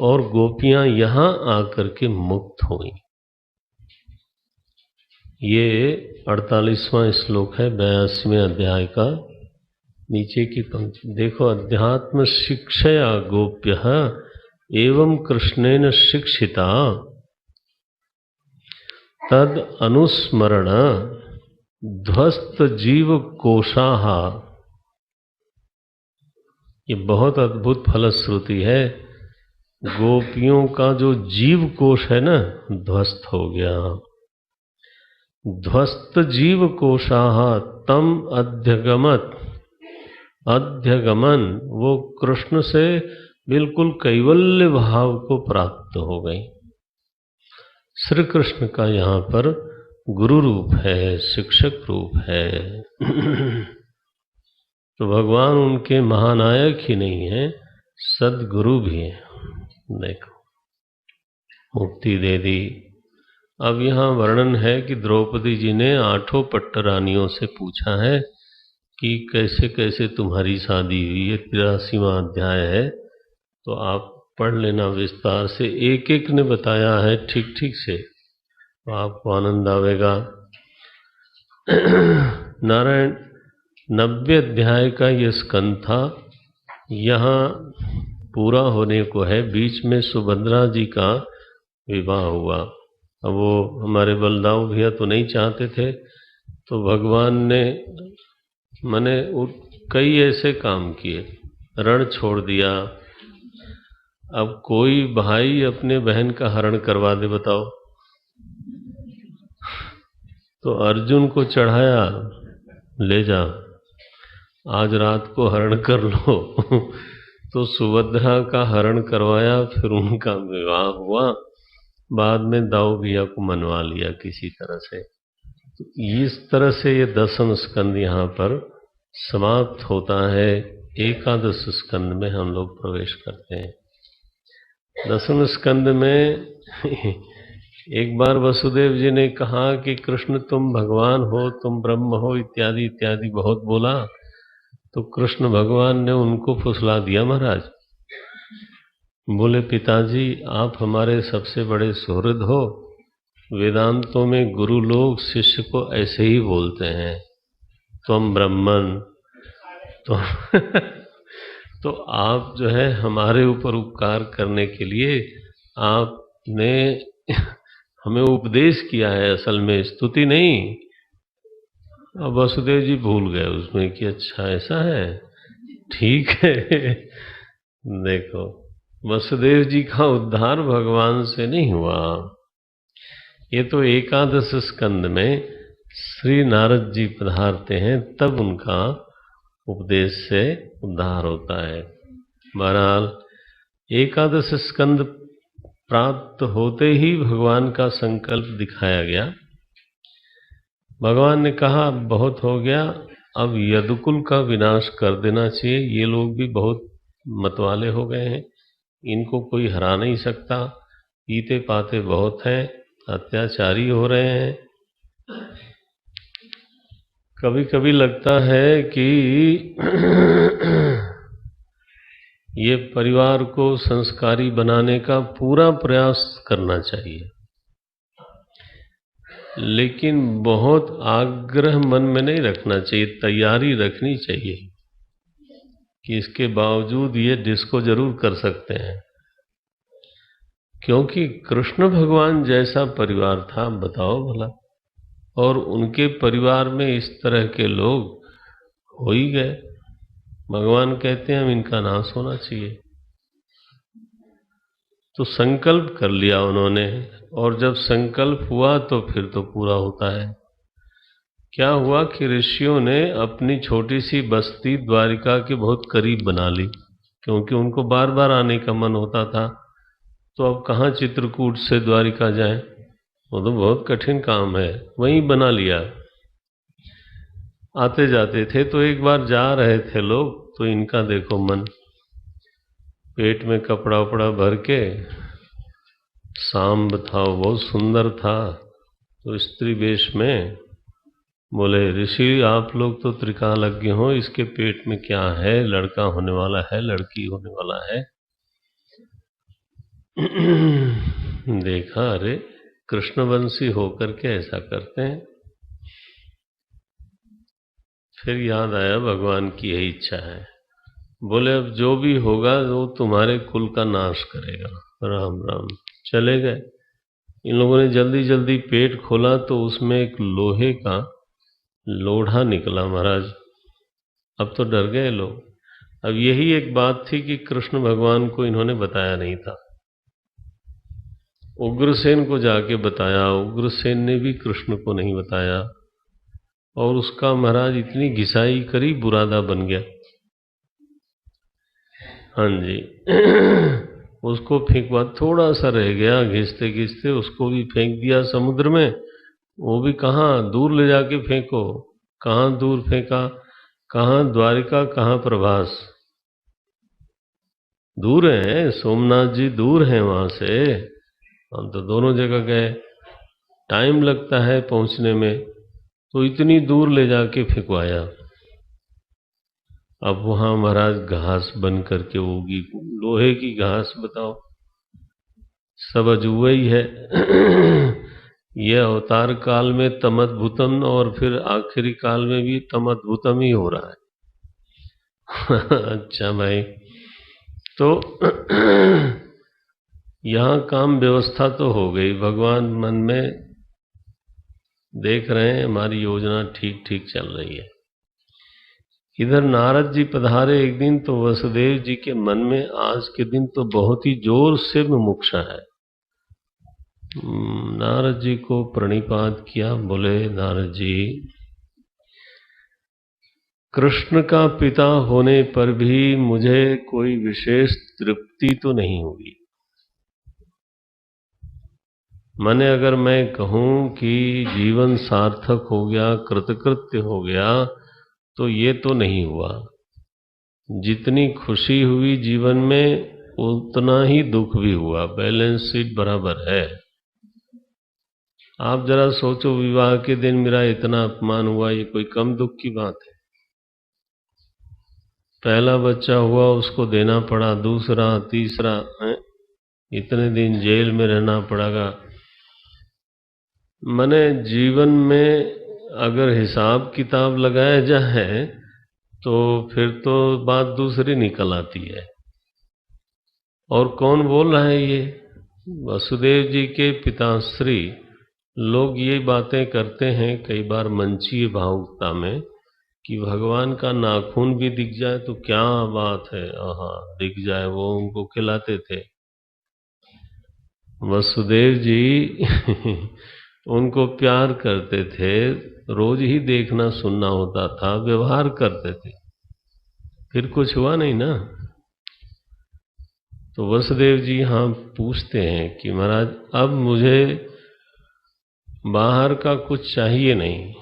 और गोपियां यहाँ आकर के मुक्त हुई। ये 48वां श्लोक है 82वें अध्याय का, नीचे की पंक्ति देखो। अध्यात्म शिक्षया गोप्यः एवं कृष्णेन शिक्षिता तद अनुस्मरण ध्वस्त जीव कोशाः। ये बहुत अद्भुत फलश्रुति है। गोपियों का जो जीव कोश है ना, ध्वस्त हो गया। ध्वस्त जीव कोशाः तम अध्यगमत, अध्यगमन वो कृष्ण से बिल्कुल कैवल्य भाव को प्राप्त हो गई। श्री कृष्ण का यहाँ पर गुरु रूप है, शिक्षक रूप है। तो भगवान उनके महानायक ही नहीं है, सद्गुरु भी है। देखो मुक्ति दे दी। अब यहाँ वर्णन है कि द्रौपदी जी ने 8 पट्टरानियों से पूछा है कि कैसे कैसे तुम्हारी शादी हुई। ये 83वां अध्याय है, तो आप पढ़ लेना विस्तार से। एक एक ने बताया है ठीक ठीक से, तो आपको आनंद आवेगा। नारायण 90 अध्याय का ये स्कंद था, यहाँ पूरा होने को है। बीच में सुभद्रा जी का विवाह हुआ। अब वो हमारे बलदाऊ भैया तो नहीं चाहते थे, तो भगवान ने मने कई ऐसे काम किए, रण छोड़ दिया। अब कोई भाई अपने बहन का हरण करवा दे बताओ, तो अर्जुन को चढ़ाया, ले जा आज रात को हरण कर लो। तो सुभद्रा का हरण करवाया, फिर उनका विवाह हुआ। बाद में दाऊ भैया को मनवा लिया किसी तरह से। तो इस तरह से ये 10वां स्कंद यहाँ पर समाप्त होता है। 11 स्कंद में हम लोग प्रवेश करते हैं। 10वें स्कंद में एक बार वसुदेव जी ने कहा कि कृष्ण तुम भगवान हो, तुम ब्रह्म हो, इत्यादि इत्यादि बहुत बोला। तो कृष्ण भगवान ने उनको फुसला दिया महाराज। बोले पिताजी आप हमारे सबसे बड़े सुहृद हो। वेदांतों में गुरु लोग शिष्य को ऐसे ही बोलते हैं, तुम ब्रह्मन। तो आप जो है हमारे ऊपर उपकार करने के लिए आपने हमें उपदेश किया है, असल में स्तुति नहीं। अब वसुदेव जी भूल गए उसमें कि अच्छा ऐसा है, ठीक है। देखो वसुदेव जी का उद्धार भगवान से नहीं हुआ। ये तो 11 स्कंद में श्री नारद जी पधारते हैं, तब उनका उपदेश से उद्धार होता है। बहरहाल 11 स्कंद प्राप्त होते ही भगवान का संकल्प दिखाया गया। भगवान ने कहा अब बहुत हो गया, अब यदुकुल का विनाश कर देना चाहिए। ये लोग भी बहुत मतवाले हो गए हैं, इनको कोई हरा नहीं सकता, पीते पाते बहुत हैं, अत्याचारी हो रहे हैं। कभी कभी लगता है कि ये परिवार को संस्कारी बनाने का पूरा प्रयास करना चाहिए, लेकिन बहुत आग्रह मन में नहीं रखना चाहिए, तैयारी रखनी चाहिए। कि इसके बावजूद ये डिस्को जरूर कर सकते हैं, क्योंकि कृष्ण भगवान जैसा परिवार था, बताओ भला, और उनके परिवार में इस तरह के लोग हो ही गए। भगवान कहते हैं हम इनका नाश होना चाहिए। तो संकल्प कर लिया उन्होंने, और जब संकल्प हुआ तो फिर तो पूरा होता है। क्या हुआ कि ऋषियों ने अपनी छोटी सी बस्ती द्वारिका के बहुत करीब बना ली, क्योंकि उनको बार बार आने का मन होता था। तो अब कहाँ चित्रकूट से द्वारिका जाएं, वो तो बहुत कठिन काम है, वहीं बना लिया। आते जाते थे तो एक बार जा रहे थे लोग, तो इनका देखो मन, पेट में कपड़ा उपड़ा भर के, सांब था वो बहुत सुंदर था, तो स्त्री वेश में बोले ऋषि आप लोग तो त्रिकालज्ञ हो, इसके पेट में क्या है, लड़का होने वाला है लड़की होने वाला है। देखा अरे कृष्णवंशी होकर के ऐसा करते हैं। फिर याद आया भगवान की यही इच्छा है। बोले अब जो भी होगा वो तुम्हारे कुल का नाश करेगा। राम राम। चले गए। इन लोगों ने जल्दी जल्दी पेट खोला तो उसमें एक लोहे का लोढ़ा निकला महाराज। अब तो डर गए लोग। अब यही एक बात थी कि कृष्ण भगवान को इन्होंने बताया नहीं था। उग्रसेन को जाके बताया, उग्रसेन ने भी कृष्ण को नहीं बताया, और उसका महाराज इतनी घिसाई करी बुरादा बन गया। हाँ जी। उसको फेंकवा, थोड़ा सा रह गया, घिसते घिसते उसको भी फेंक दिया समुद्र में। वो भी कहाँ, दूर ले जाके फेंको। कहाँ दूर फेंका, कहाँ द्वारिका, कहाँ प्रभास, दूर हैं। सोमनाथ जी दूर हैं वहां से। हम तो दोनों जगह गए, टाइम लगता है पहुंचने में, तो इतनी दूर ले जाके फेंकवाया। अब वहां महाराज घास बन करके होगी, लोहे की घास, बताओ, सब अजूबा ही है। ये अवतार काल में तमद्भुतम, और फिर आखिरी काल में भी तमद्भुतम ही हो रहा है। अच्छा भाई, तो यहाँ काम व्यवस्था तो हो गई। भगवान मन में देख रहे हैं हमारी योजना ठीक ठीक चल रही है। इधर नारद जी पधारे एक दिन, तो वसुदेव जी के मन में आज के दिन तो बहुत ही जोर से मुमुक्षा है। नारद जी को प्रणिपात किया। बोले नारद जी, कृष्ण का पिता होने पर भी मुझे कोई विशेष तृप्ति तो नहीं हुई। माने अगर मैं कहूं कि जीवन सार्थक हो गया, कृतकृत्य हो गया, तो ये तो नहीं हुआ। जितनी खुशी हुई जीवन में, उतना ही दुख भी हुआ। बैलेंस शीट बराबर है। आप जरा सोचो, विवाह के दिन मेरा इतना अपमान हुआ, ये कोई कम दुख की बात है? पहला बच्चा हुआ, उसको देना पड़ा, दूसरा, तीसरा है? इतने दिन जेल में रहना पड़ेगा। मने जीवन में अगर हिसाब किताब लगाया जाए तो फिर तो बात दूसरी निकल आती है। और कौन बोल रहा है ये? वसुदेव जी के पिताश्री। लोग ये बातें करते हैं कई बार मंचीय भावुकता में कि भगवान का नाखून भी दिख जाए तो क्या बात है, आहा, दिख जाए। वो उनको खिलाते थे वसुदेव जी। उनको प्यार करते थे, रोज ही देखना सुनना होता था, व्यवहार करते थे, फिर कुछ हुआ नहीं ना। तो वसुदेव जी हाँ पूछते हैं कि महाराज अब मुझे बाहर का कुछ चाहिए नहीं,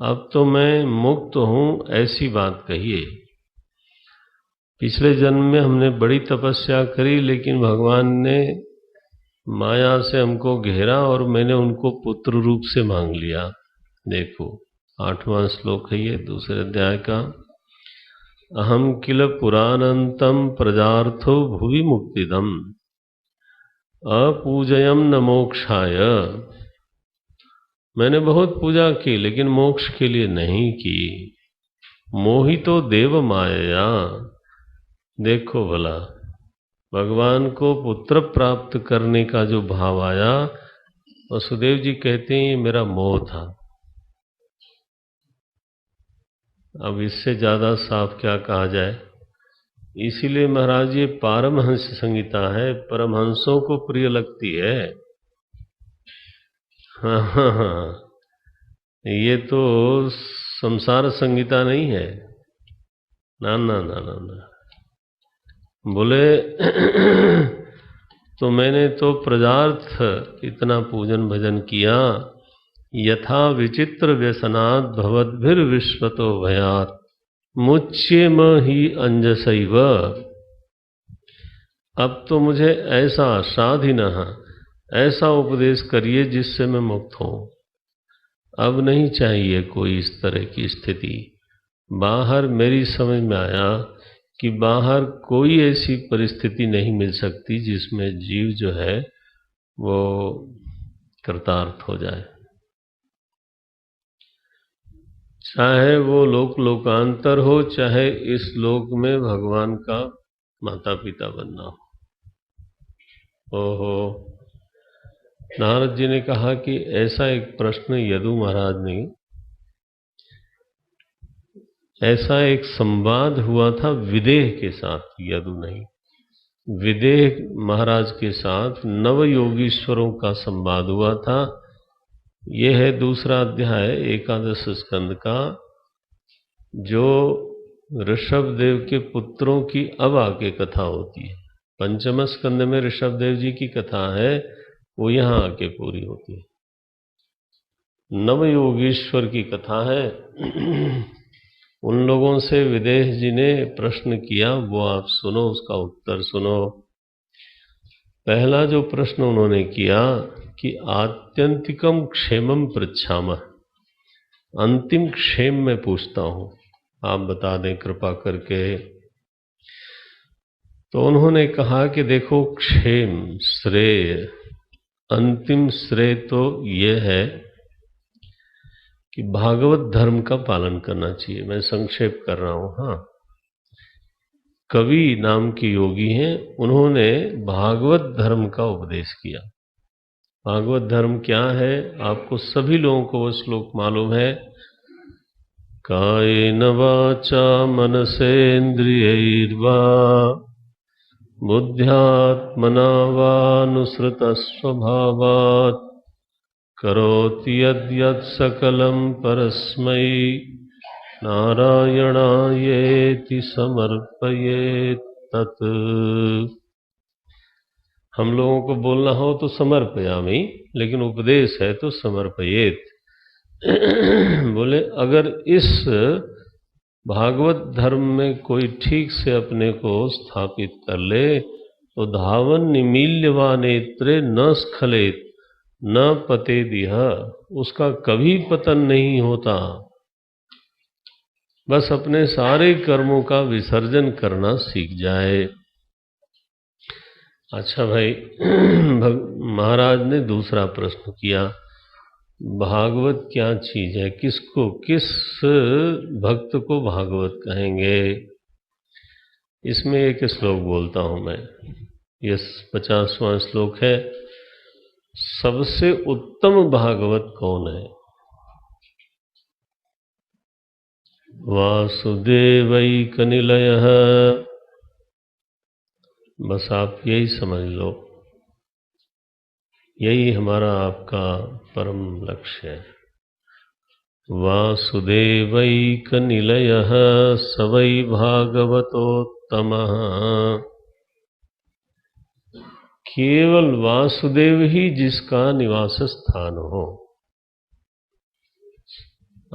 अब तो मैं मुक्त हूं, ऐसी बात कहिए। पिछले जन्म में हमने बड़ी तपस्या करी, लेकिन भगवान ने माया से हमको घेरा और मैंने उनको पुत्र रूप से मांग लिया। देखो 8वां श्लोक है ये, दूसरे अध्याय का। अहम किल पुराणंतम प्रजार्थो भुवि मुक्तिदम अपूजयम न मोक्षाय। मैंने बहुत पूजा की, लेकिन मोक्ष के लिए नहीं की। मोहितो देव माया। देखो भला, भगवान को पुत्र प्राप्त करने का जो भाव आया, वसुदेव जी कहते हैं ये मेरा मोह था। अब इससे ज्यादा साफ क्या कहा जाए। इसीलिए महाराज ये पारमहंस संहिता है, परमहंसों को प्रिय लगती है। हाँ हाँ हाँ, ये तो संसार संहिता नहीं है। ना ना ना ना ना, बोले तो मैंने तो प्रजार्थ इतना पूजन भजन किया, यथा विचित्र व्यसनात् भवद्भिर्विश्वतो भयात् मुच्येम ही अंजसैव। अब तो मुझे ऐसा साधिनः ऐसा उपदेश करिए जिससे मैं मुक्त हूं। अब नहीं चाहिए कोई इस तरह की स्थिति। बाहर मेरी समझ में आया कि बाहर कोई ऐसी परिस्थिति नहीं मिल सकती जिसमें जीव जो है वो कृतार्थ हो जाए, चाहे वो लोकांतर हो, चाहे इस लोक में भगवान का माता पिता बनना हो। ओहो, नारद जी ने कहा कि ऐसा एक प्रश्न यदु महाराज ने, ऐसा एक संवाद हुआ था विदेह के साथ, यदु नहीं, विदेह महाराज के साथ नव योगीश्वरों का संवाद हुआ था। यह है दूसरा अध्याय एकादश स्कंद का, जो ऋषभ देव के पुत्रों की अब आगे कथा होती है। पंचम स्कंद में ऋषभ देव जी की कथा है, वो यहां आके पूरी होती है। नव योगीश्वर की कथा है। उन लोगों से विदेह जी ने प्रश्न किया, वो आप सुनो, उसका उत्तर सुनो। पहला जो प्रश्न उन्होंने किया कि आत्यंतिकम क्षेमम पृच्छामः, अंतिम क्षेम में पूछता हूं, आप बता दें कृपा करके। तो उन्होंने कहा कि देखो, क्षेम श्रेय, अंतिम श्रेय तो ये है कि भागवत धर्म का पालन करना चाहिए। मैं संक्षेप कर रहा हूं। हाँ, कवि नाम के योगी हैं, उन्होंने भागवत धर्म का उपदेश किया। भागवत धर्म क्या है, आपको सभी लोगों को वो श्लोक मालूम है। कायेन वाचा मनसेन्द्रियैर्वा बुद्ध्यात्मना वानुसृतः स्वभावात् करोति यद्यत् सकलं परस्मै नारायणायेति समर्पयेत् तत्। हम लोगों को बोलना हो तो समर्पयामि, लेकिन उपदेश है तो समर्पयेत्। बोले अगर इस भागवत धर्म में कोई ठीक से अपने को स्थापित कर ले तो धावन निमील्यवा नेत्रे न स्खलेत न पतेदिह, उसका कभी पतन नहीं होता। बस अपने सारे कर्मों का विसर्जन करना सीख जाए। अच्छा भाई, महाराज ने दूसरा प्रश्न किया, भागवत क्या चीज है, किसको, किस भक्त को भागवत कहेंगे। इसमें एक श्लोक बोलता हूं मैं, ये 50वां श्लोक है। सबसे उत्तम भागवत कौन है? वासुदेवैकनिलयः। बस आप यही समझ लो, यही हमारा आपका परम लक्ष्य है। वासुदेवैकनिलयः स वै भागवतोत्तमः। केवल वासुदेव ही जिसका निवास स्थान हो,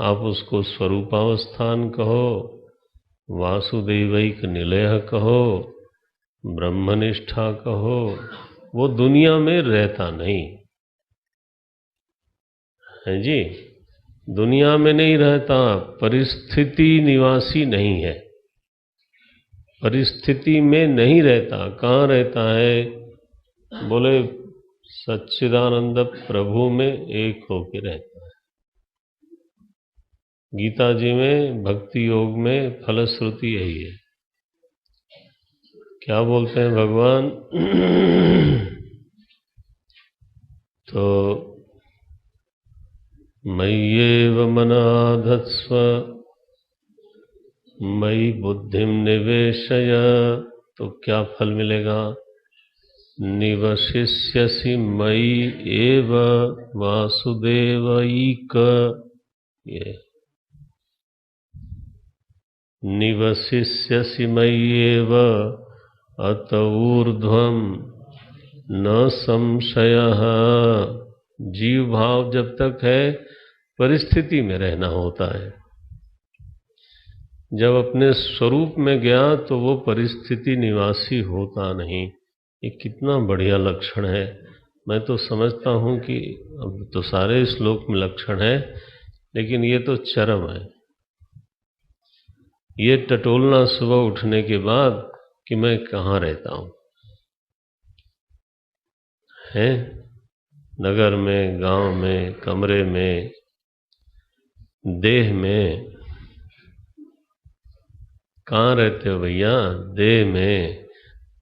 आप उसको स्वरूपावस्थान कहो, वासुदेवैक निलय कहो, ब्रह्मनिष्ठा कहो, वो दुनिया में रहता नहीं है जी, दुनिया में नहीं रहता, परिस्थिति निवासी नहीं है, परिस्थिति में नहीं रहता। कहाँ रहता है? बोले सच्चिदानंद प्रभु में एक होके रहता है। गीता जी में भक्ति योग में फलश्रुति यही है। क्या बोलते हैं भगवान? तो मय्येव मनाधत्स्व मयि बुद्धिम निवेशय, तो क्या फल मिलेगा? निवशिष्यसि मयि एव वासुदेवैक, ये निवशिष्यसि मयि एव अत ऊर्ध्वं न संशयः। जीव भाव जब तक है परिस्थिति में रहना होता है, जब अपने स्वरूप में गया तो वो परिस्थिति निवासी होता नहीं। ये कितना बढ़िया लक्षण है। मैं तो समझता हूँ कि अब तो सारे श्लोक में लक्षण है, लेकिन ये तो चरम है। ये टटोलना सुबह उठने के बाद कि मैं कहाँ रहता हूँ, है नगर में, गांव में, कमरे में, देह में। कहाँ रहते हो भैया? देह में,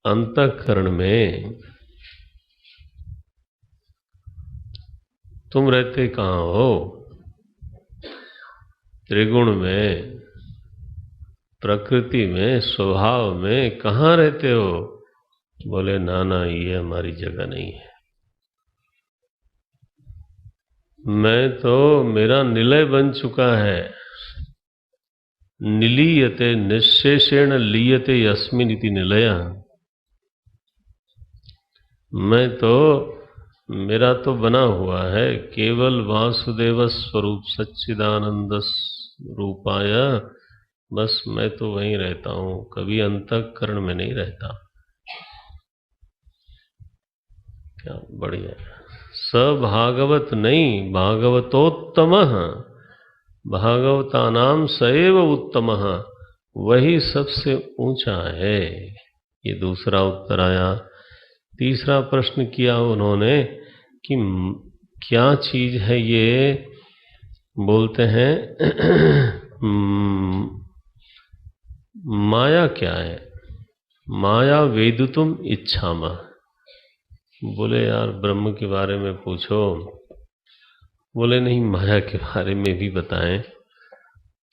अंतःकरण में। तुम रहते कहाँ हो? त्रिगुण में, प्रकृति में, स्वभाव में। कहाँ रहते हो? बोले ना ना, ये हमारी जगह नहीं है। मैं तो, मेरा निलय बन चुका है। निलीयते निशेषेण लीयते यस्मिन इति निलयः। मैं तो, मेरा तो बना हुआ है केवल वासुदेव स्वरूप सच्चिदानंद रूपाय। बस मैं तो वहीं रहता हूँ, कभी अंतःकरण में नहीं रहता। क्या बढ़िया। स भागवत नहीं, भागवतोत्तमः। भागवतानाम सएव उत्तमः, वही सबसे ऊंचा है। ये दूसरा उत्तर आया। तीसरा प्रश्न किया उन्होंने कि क्या चीज है ये? बोलते हैं माया क्या है? माया वेदितुम इच्छामः। बोले यार ब्रह्म के बारे में पूछो। बोले नहीं, माया के बारे में भी बताएं।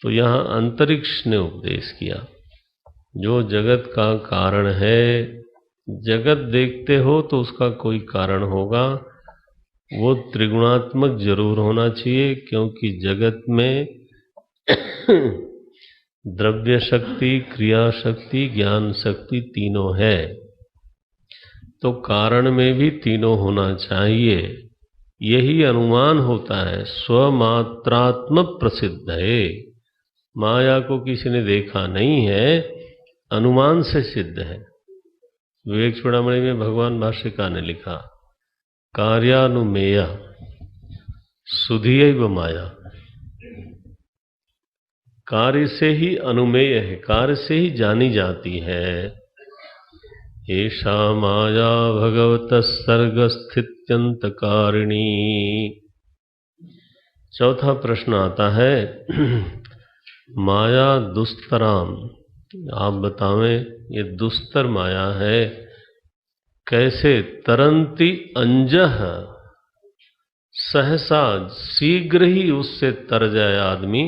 तो यहाँ अंतरिक्ष ने उपदेश किया, जो जगत का कारण है। जगत देखते हो तो उसका कोई कारण होगा, वो त्रिगुणात्मक जरूर होना चाहिए, क्योंकि जगत में द्रव्य शक्ति, क्रिया शक्ति, ज्ञान शक्ति तीनों है। तो कारण में भी तीनों होना चाहिए। यही अनुमान होता है। स्वमात्रात्म प्रसिद्ध है। माया को किसी ने देखा नहीं है, अनुमान से सिद्ध है। विवेक चूड़ामणि में भगवान भाष्यकार ने लिखा, कार्यानुमेय सुधियैव माया। कार्य से ही अनुमेय है, कार्य से ही जानी जाती है। एषा माया भगवतः सर्गस्थित्यंतकारिणी। चौथा प्रश्न आता है, माया दुस्तराम, आप बतावें ये दुस्तर माया है कैसे? तरंती अंजह, सहसा शीघ्र ही उससे तर जाए आदमी,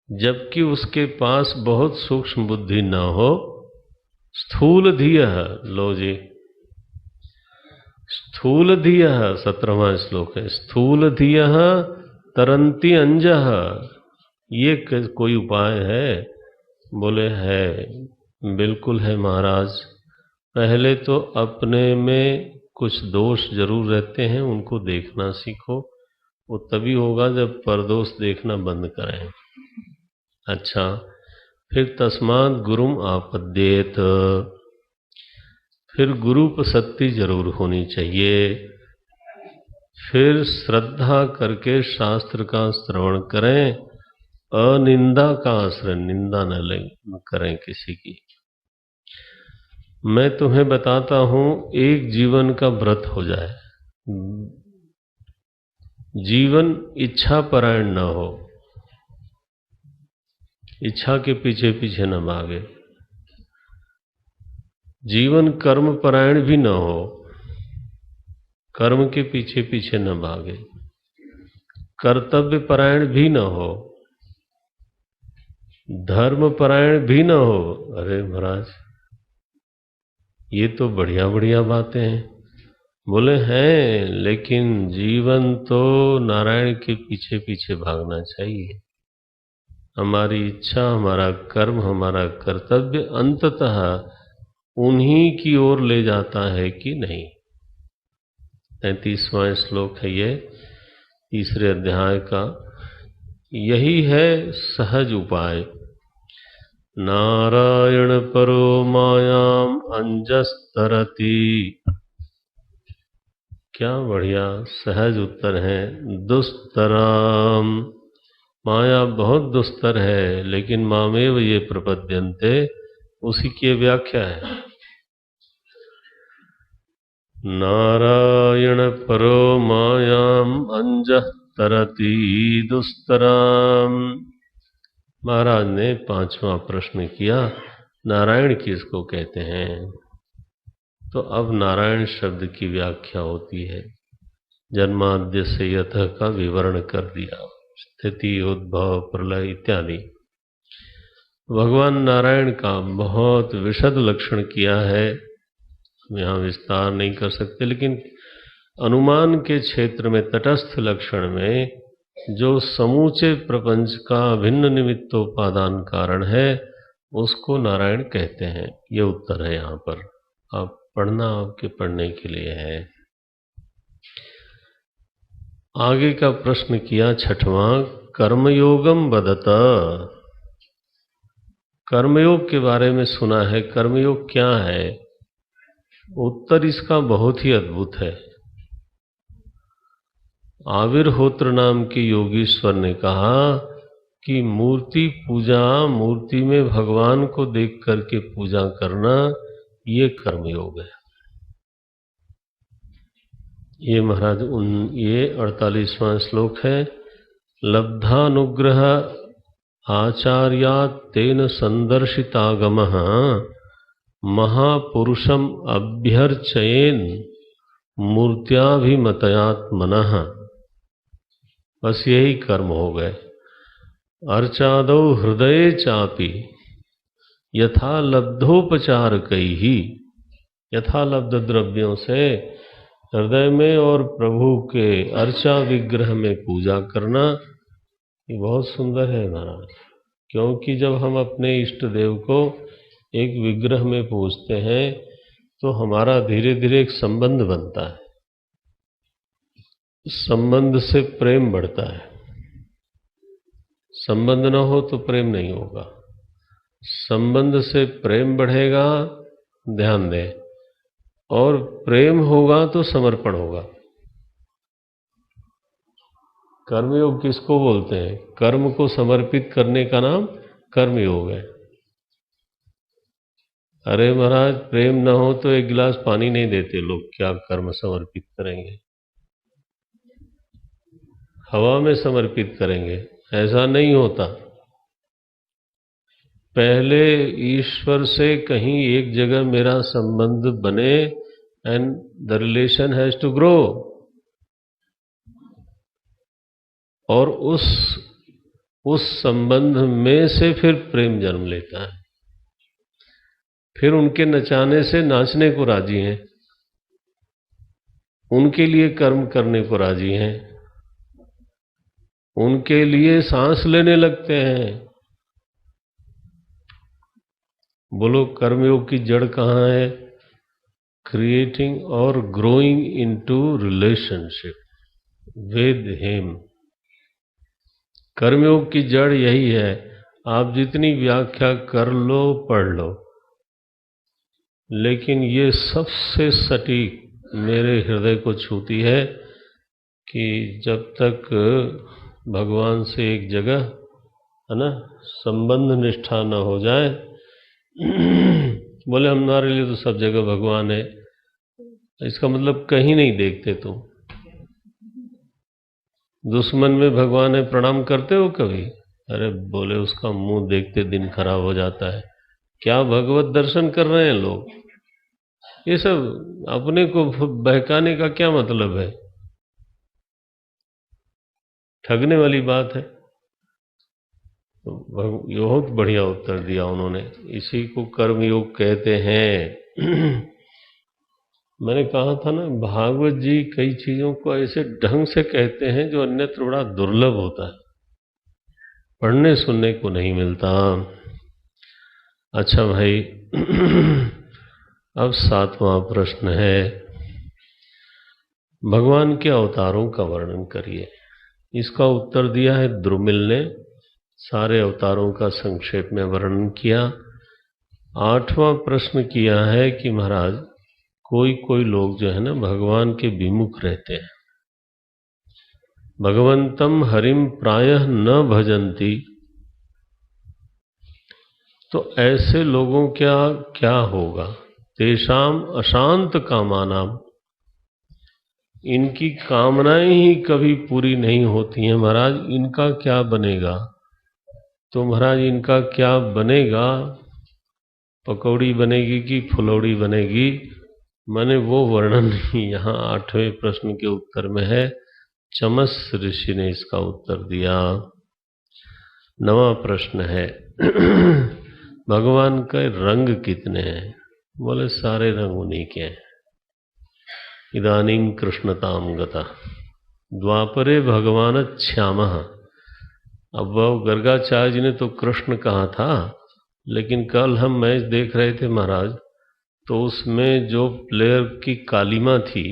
जबकि उसके पास बहुत सूक्ष्म बुद्धि न हो। स्थूल धियः, लो जी, स्थूल धियः 17वां श्लोक है। स्थूल धियः तरंती अंजः, ये कोई उपाय है? बोले है, बिल्कुल है महाराज। पहले तो अपने में कुछ दोष जरूर रहते हैं, उनको देखना सीखो। वो तभी होगा जब परदोष देखना बंद करें। अच्छा, फिर तस्मात् गुरुम आपद्येत, फिर गुरुपसक्ति जरूर होनी चाहिए। फिर श्रद्धा करके शास्त्र का श्रवण करें, अनिंदा का आश्रय, निंदा न करें किसी की। मैं तुम्हें बताता हूं, एक जीवन का व्रत हो जाए। जीवन इच्छा परायण न हो, इच्छा के पीछे पीछे न भागे। जीवन कर्म परायण भी न हो, कर्म के पीछे पीछे न भागे। कर्तव्य परायण भी न हो, धर्म परायण भी न हो। अरे महाराज, ये तो बढ़िया बढ़िया बातें हैं। बोले हैं, लेकिन जीवन तो नारायण के पीछे पीछे भागना चाहिए। हमारी इच्छा, हमारा कर्म, हमारा कर्तव्य अंततः उन्हीं की ओर ले जाता है कि नहीं। 33वां श्लोक है ये, तीसरे अध्याय का। यही है सहज उपाय। नारायण परो मायाम अंजस्तरति। क्या बढ़िया सहज उत्तर है। दुस्तराम, माया बहुत दुस्तर है, लेकिन मामेव ये प्रपद्यन्ते, उसी की व्याख्या है। नारायण परो मायाम अंजः तरति दुस्तराम। महाराज ने 5वां प्रश्न किया, नारायण किसको कहते हैं? तो अब नारायण शब्द की व्याख्या होती है। जन्माद्य से यतः का विवरण कर दिया, स्थिति, उद्भव, प्रलय इत्यादि। भगवान नारायण का बहुत विशद लक्षण किया है, हम यहाँ विस्तार नहीं कर सकते, लेकिन अनुमान के क्षेत्र में तटस्थ लक्षण में जो समूचे प्रपंच का भिन्न निमित्तोपादान कारण है, उसको नारायण कहते हैं। ये उत्तर है यहाँ पर। आप पढ़ना, आपके पढ़ने के लिए है। आगे का प्रश्न किया 6वां, कर्मयोगम वदत। कर्मयोग के बारे में सुना है, कर्मयोग क्या है? उत्तर इसका बहुत ही अद्भुत है। आविर्होत्र नाम के योगीश्वर ने कहा कि मूर्ति पूजा, मूर्ति में भगवान को देख करके पूजा करना, ये कर्मयोग है। ये महाराज ये 48वां श्लोक है। लब्धानुग्रह आचार्यात् तेन संदर्शितागमः महापुरुषम अभ्यर्चयेन मूर्त्याभिमतयात्मनः। बस यही कर्म हो गए। अर्चादौ हृदये चापि यथा लब्धोपचारकैः। यथा लब्ध द्रव्यों से हृदय में और प्रभु के अर्चा विग्रह में पूजा करना, ये बहुत सुंदर है महाराज। क्योंकि जब हम अपने इष्ट देव को एक विग्रह में पूजते हैं तो हमारा धीरे धीरे एक संबंध बनता है। संबंध से प्रेम बढ़ता है। संबंध न हो तो प्रेम नहीं होगा। संबंध से प्रेम बढ़ेगा, ध्यान दें, और प्रेम होगा तो समर्पण होगा। कर्मयोग किसको बोलते हैं? कर्म को समर्पित करने का नाम कर्मयोग है। अरे महाराज, प्रेम न हो तो एक गिलास पानी नहीं देते लोग, क्या कर्म समर्पित करेंगे? हवा में समर्पित करेंगे, ऐसा नहीं होता। पहले ईश्वर से कहीं एक जगह मेरा संबंध बने, and the relation has to grow, और उस संबंध में से फिर प्रेम जन्म लेता है। फिर उनके नचाने से नाचने को राजी हैं, उनके लिए कर्म करने को राजी हैं, उनके लिए सांस लेने लगते हैं। बोलो, कर्मयोग की जड़ कहाँ है? क्रिएटिंग और growing into relationship with him. कर्मयोग की जड़ यही है। आप जितनी व्याख्या कर लो, पढ़ लो, लेकिन ये सबसे सटीक मेरे हृदय को छूती है कि जब तक भगवान से एक जगह, है ना, संबंध निष्ठा न हो जाए। बोले हमारे लिए तो सब जगह भगवान है, इसका मतलब कहीं नहीं देखते तुम। दुश्मन में भगवान है प्रणाम करते हो कभी? अरे बोले उसका मुंह देखते दिन खराब हो जाता है। क्या भगवत दर्शन कर रहे हैं लोग? ये सब अपने को बहकाने का क्या मतलब है? ठगने वाली बात है। तो बहुत बढ़िया उत्तर दिया उन्होंने। इसी को कर्मयोग कहते हैं। मैंने कहा था ना, भागवत जी कई चीजों को ऐसे ढंग से कहते हैं जो अन्यत्र बड़ा दुर्लभ होता है, पढ़ने सुनने को नहीं मिलता। अच्छा भाई, अब 7वां प्रश्न है, भगवान के अवतारों का वर्णन करिए। इसका उत्तर दिया है द्रुमिल ने, सारे अवतारों का संक्षेप में वर्णन किया। 8वां प्रश्न किया है कि महाराज कोई कोई लोग जो है ना भगवान के विमुख रहते हैं, भगवंतम हरिम प्रायः न भजन्ति, तो ऐसे लोगों क्या क्या होगा? तेषाम अशांत कामानाम, इनकी कामनाएं ही कभी पूरी नहीं होती हैं। महाराज इनका क्या बनेगा? तो महाराज इनका क्या बनेगा? पकौड़ी बनेगी कि फुलौड़ी बनेगी? मैंने वो वर्णन यहाँ 8वें प्रश्न के उत्तर में है। चमस ऋषि ने इसका उत्तर दिया। 9वां प्रश्न है, भगवान के रंग कितने हैं? बोले सारे रंग उन्हीं के हैं। इदानीं कृष्णताम गता, द्वापरे भगवान श्यामः। अब वह गर्गाचार्य जी ने तो कृष्ण कहा था, लेकिन कल हम मैच देख रहे थे महाराज, तो उसमें जो प्लेयर की कालिमा थी,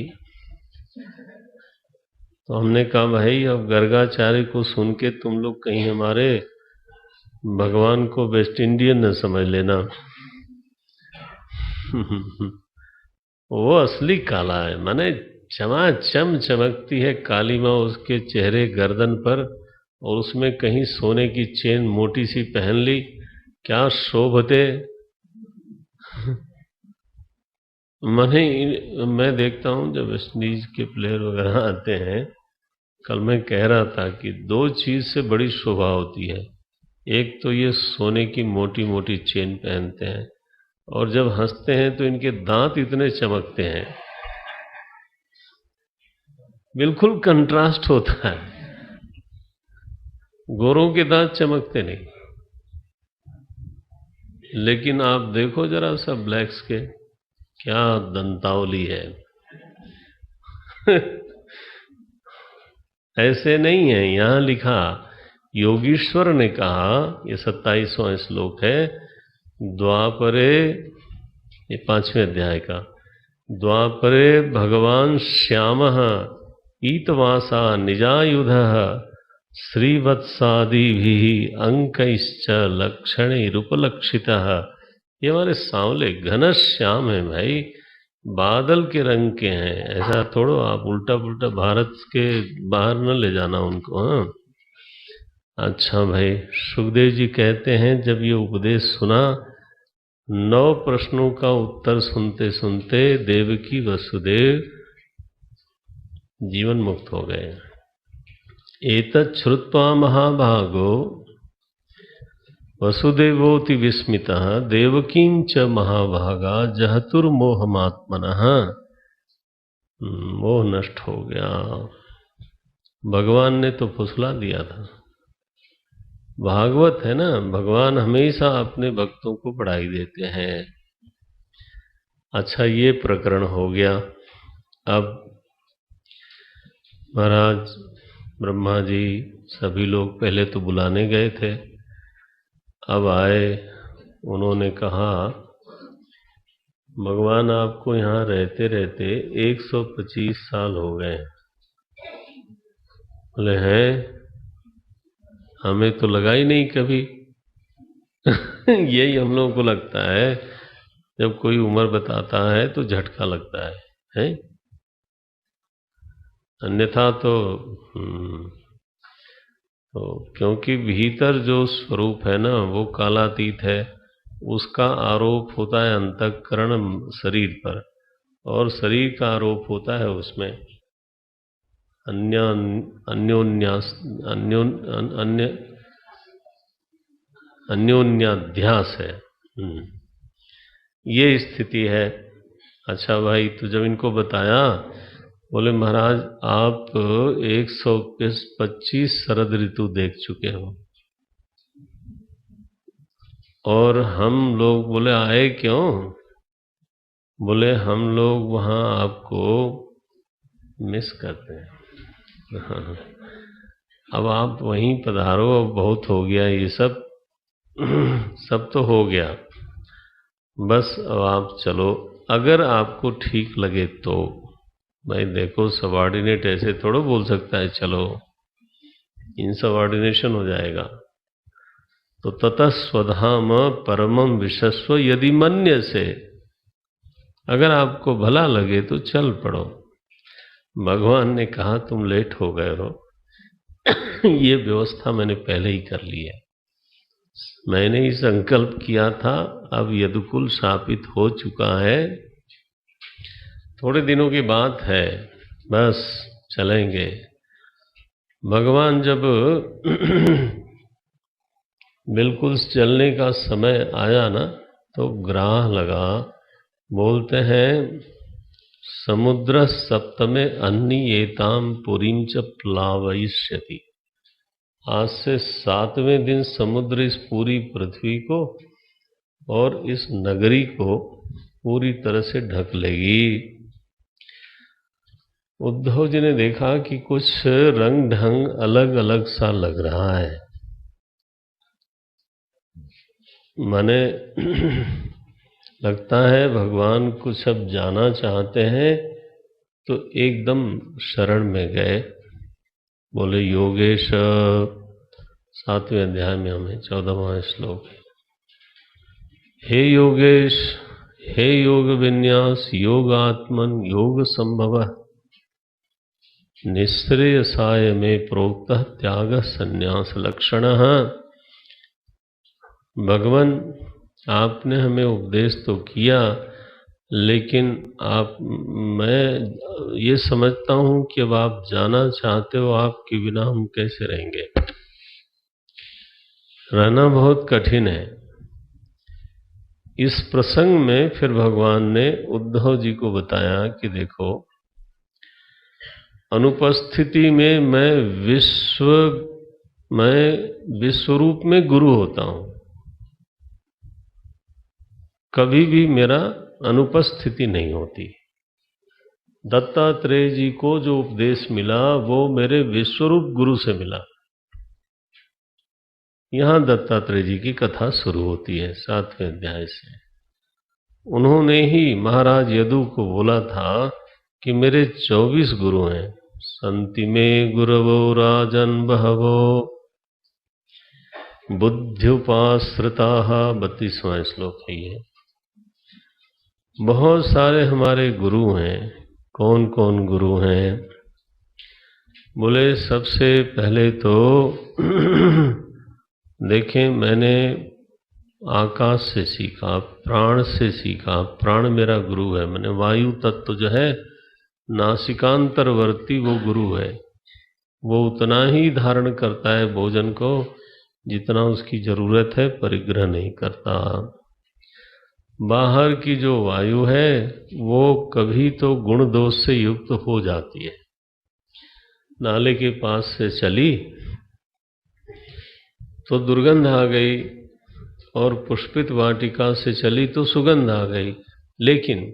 तो हमने कहा भाई अब गर्गाचार्य को सुन के तुम लोग कहीं हमारे भगवान को वेस्ट इंडियन न समझ लेना। वो असली काला है, माने चमाचम चमकती है कालिमा उसके चेहरे गर्दन पर, और उसमें कहीं सोने की चेन मोटी सी पहन ली, क्या शोभते। मैं देखता हूँ जब वेस्ट इंडीज के प्लेयर वगैरह आते हैं, कल मैं कह रहा था कि 2 चीज से बड़ी शोभा होती है। एक तो ये सोने की मोटी मोटी चेन पहनते हैं, और जब हंसते हैं तो इनके दांत इतने चमकते हैं, बिल्कुल कंट्रास्ट होता है। गोरों के दांत चमकते नहीं, लेकिन आप देखो जरा सा ब्लैक्स के, क्या दंतावली है। ऐसे नहीं है। यहां लिखा, योगीश्वर ने कहा, ये 27वां श्लोक है, द्वापरे, ये 5वें अध्याय का, द्वापरे भगवान श्यामः पीतवासा निजायुधः श्रीवत्सादिभिः अंकैश्च लक्षणैरुपलक्षितः। ये हमारे सांवले घन श्याम है भाई, बादल के रंग के हैं। ऐसा थोड़ो आप उल्टा पुल्टा भारत के बाहर न ले जाना उनको। हाँ, अच्छा भाई, सुखदेव जी कहते हैं जब ये उपदेश सुना, 9 प्रश्नों का उत्तर सुनते सुनते देवकी वसुदेव जीवन मुक्त हो गए। एतत् श्रुत्वा महाभागो वसुदेवोति विस्मितः देवकीं च महाभागा जहतुर्मोहमात्मनः। मोह नष्ट हो गया। भगवान ने तो फुसला दिया था। भागवत है ना, भगवान हमेशा अपने भक्तों को बढ़ाई देते हैं। अच्छा, ये प्रकरण हो गया। अब महाराज ब्रह्मा जी सभी लोग पहले तो बुलाने गए थे, अब आए। उन्होंने कहा, भगवान आपको यहाँ रहते रहते 125 साल हो गए। बोले हैं, हमें तो लगा ही नहीं कभी। यही हम लोगों को लगता है, जब कोई उम्र बताता है तो झटका लगता है? अन्यथा तो क्योंकि भीतर जो स्वरूप है ना वो कालातीत है, उसका आरोप होता है अंतःकरण शरीर पर, और शरीर का आरोप होता है उसमें। अन्य अन्योन्यास अन्य अन्योन्याध्यास है। ये स्थिति है। अच्छा भाई, तो जब इनको बताया, बोले महाराज आप 125 शरद ऋतु देख चुके हो और हम लोग, बोले आए क्यों? बोले हम लोग वहाँ आपको मिस करते हैं। अब आप वहीं पधारो, अब बहुत हो गया ये सब। सब तो हो गया, बस अब आप चलो, अगर आपको ठीक लगे तो। भाई देखो, सबऑर्डिनेट ऐसे थोड़ा बोल सकता है चलो, इनसबऑर्डिनेशन हो जाएगा। तो ततः स्वधाम परमम विशस्व यदि मन्य से, अगर आपको भला लगे तो चल पड़ो। भगवान ने कहा तुम लेट हो गए हो, ये व्यवस्था मैंने पहले ही कर ली है। मैंने ही संकल्प किया था, अब यदुकुल शापित हो चुका है, थोड़े दिनों की बात है, बस चलेंगे। भगवान जब बिल्कुल चलने का समय आया ना, तो ग्राह लगा, बोलते हैं समुद्र सप्तमे अन्नियेताम पुरीं च प्लावयिष्यति। आज से 7वें दिन समुद्र इस पूरी पृथ्वी को और इस नगरी को पूरी तरह से ढक लेगी। उद्धव जी ने देखा कि कुछ रंग ढंग अलग अलग सा लग रहा है। माने लगता है भगवान कुछ अब जाना चाहते हैं, तो एकदम शरण में गए। बोले योगेश, 7वें अध्याय में हमें 14वां श्लोक है। हे योगेश, हे योग विन्यास, योग आत्मन, योग संभव, निःश्रेयसाय में प्रोक्त त्याग संन्यास लक्षण। भगवान, आपने हमें उपदेश तो किया, लेकिन मैं ये समझता हूं कि अब आप जाना चाहते हो, आपके बिना हम कैसे रहेंगे? रहना बहुत कठिन है। इस प्रसंग में फिर भगवान ने उद्धव जी को बताया कि देखो, अनुपस्थिति में मैं विश्वरूप में गुरु होता हूं, कभी भी मेरा अनुपस्थिति नहीं होती। दत्तात्रेय जी को जो उपदेश मिला वो मेरे विश्वरूप गुरु से मिला। यहां दत्तात्रेय जी की कथा शुरू होती है 7वें अध्याय से। उन्होंने ही महाराज यदु को बोला था कि मेरे 24 गुरु हैं। संति में गुरवो राजन बहवो बुद्ध्युपाश्रिता, 32वां श्लोक है ये। बहुत सारे हमारे गुरु हैं। कौन कौन गुरु हैं? बोले सबसे पहले तो देखें, मैंने आकाश से सीखा, प्राण से सीखा। प्राण मेरा गुरु है। मैंने वायु तत्व जो है नासिकांतरवर्ती, वो गुरु है। वो उतना ही धारण करता है भोजन को जितना उसकी जरूरत है, परिग्रह नहीं करता। बाहर की जो वायु है वो कभी तो गुण दोष से युक्त हो जाती है। नाले के पास से चली तो दुर्गंध आ गई, और पुष्पित वाटिका से चली तो सुगंध आ गई, लेकिन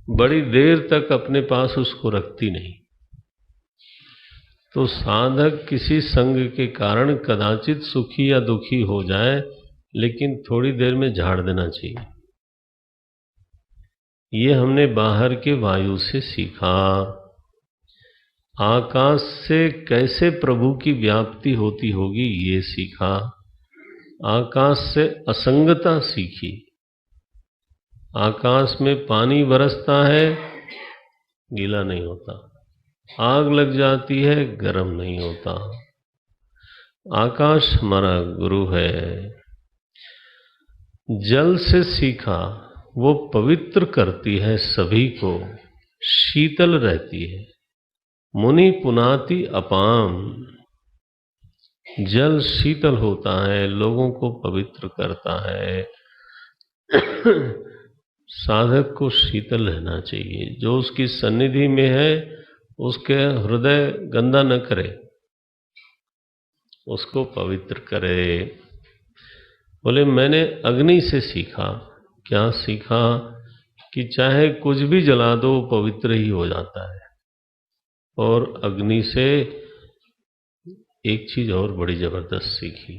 बड़ी देर तक अपने पास उसको रखती नहीं। तो साधक किसी संग के कारण कदाचित सुखी या दुखी हो जाए, लेकिन थोड़ी देर में झाड़ देना चाहिए। ये हमने बाहर के वायु से सीखा। आकाश से कैसे प्रभु की व्याप्ति होती होगी ये सीखा। आकाश से असंगता सीखी। आकाश में पानी बरसता है, गीला नहीं होता। आग लग जाती है, गर्म नहीं होता। आकाश हमारा गुरु है। जल से सीखा, वो पवित्र करती है सभी को, शीतल रहती है। मुनि पुनाति अपाम, जल शीतल होता है, लोगों को पवित्र करता है। साधक को शीतल रहना चाहिए, जो उसकी सन्निधि में है उसके हृदय गंदा न करे, उसको पवित्र करे। बोले मैंने अग्नि से सीखा। क्या सीखा? कि चाहे कुछ भी जला दो पवित्र ही हो जाता है। और अग्नि से एक चीज और बड़ी जबरदस्त सीखी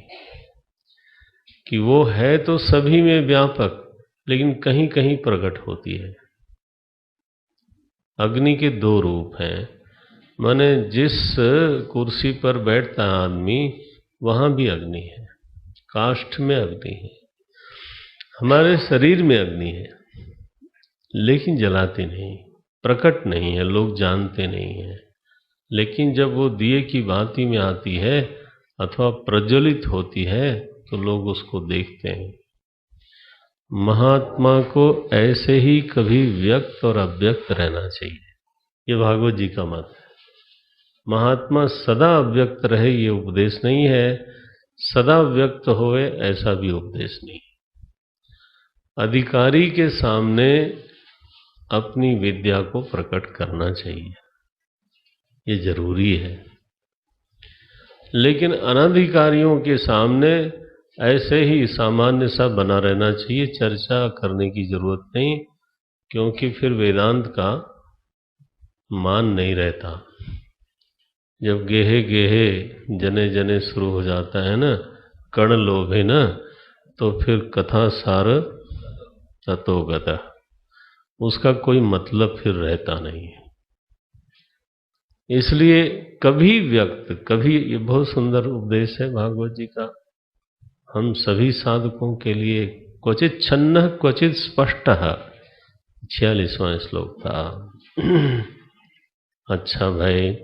कि वो है तो सभी में व्यापक, लेकिन कहीं कहीं प्रकट होती है। अग्नि के दो रूप हैं। माने जिस कुर्सी पर बैठता है आदमी, वहां भी अग्नि है, काष्ठ में अग्नि है, हमारे शरीर में अग्नि है, लेकिन जलाते नहीं, प्रकट नहीं है, लोग जानते नहीं हैं। लेकिन जब वो दिए की भांति में आती है अथवा प्रज्वलित होती है तो लोग उसको देखते हैं। महात्मा को ऐसे ही कभी व्यक्त और अव्यक्त रहना चाहिए, ये भागवत जी का मत है। महात्मा सदा अव्यक्त रहे ये उपदेश नहीं है, सदा व्यक्त होए ऐसा भी उपदेश नहीं। अधिकारी के सामने अपनी विद्या को प्रकट करना चाहिए, ये जरूरी है। लेकिन अनधिकारियों के सामने ऐसे ही सामान्य सा बना रहना चाहिए, चर्चा करने की जरूरत नहीं, क्योंकि फिर वेदांत का मान नहीं रहता। जब गेहे गेहे जने जने शुरू हो जाता है ना, कण लोभे ना, तो फिर कथा सार ततोगतः, उसका कोई मतलब फिर रहता नहीं है। इसलिए कभी व्यक्त, कभी, ये बहुत सुंदर उपदेश है भागवत जी का, हम सभी साधकों के लिए। क्वचित छन्न क्वचित स्पष्ट, 46वां श्लोक था। अच्छा भाई,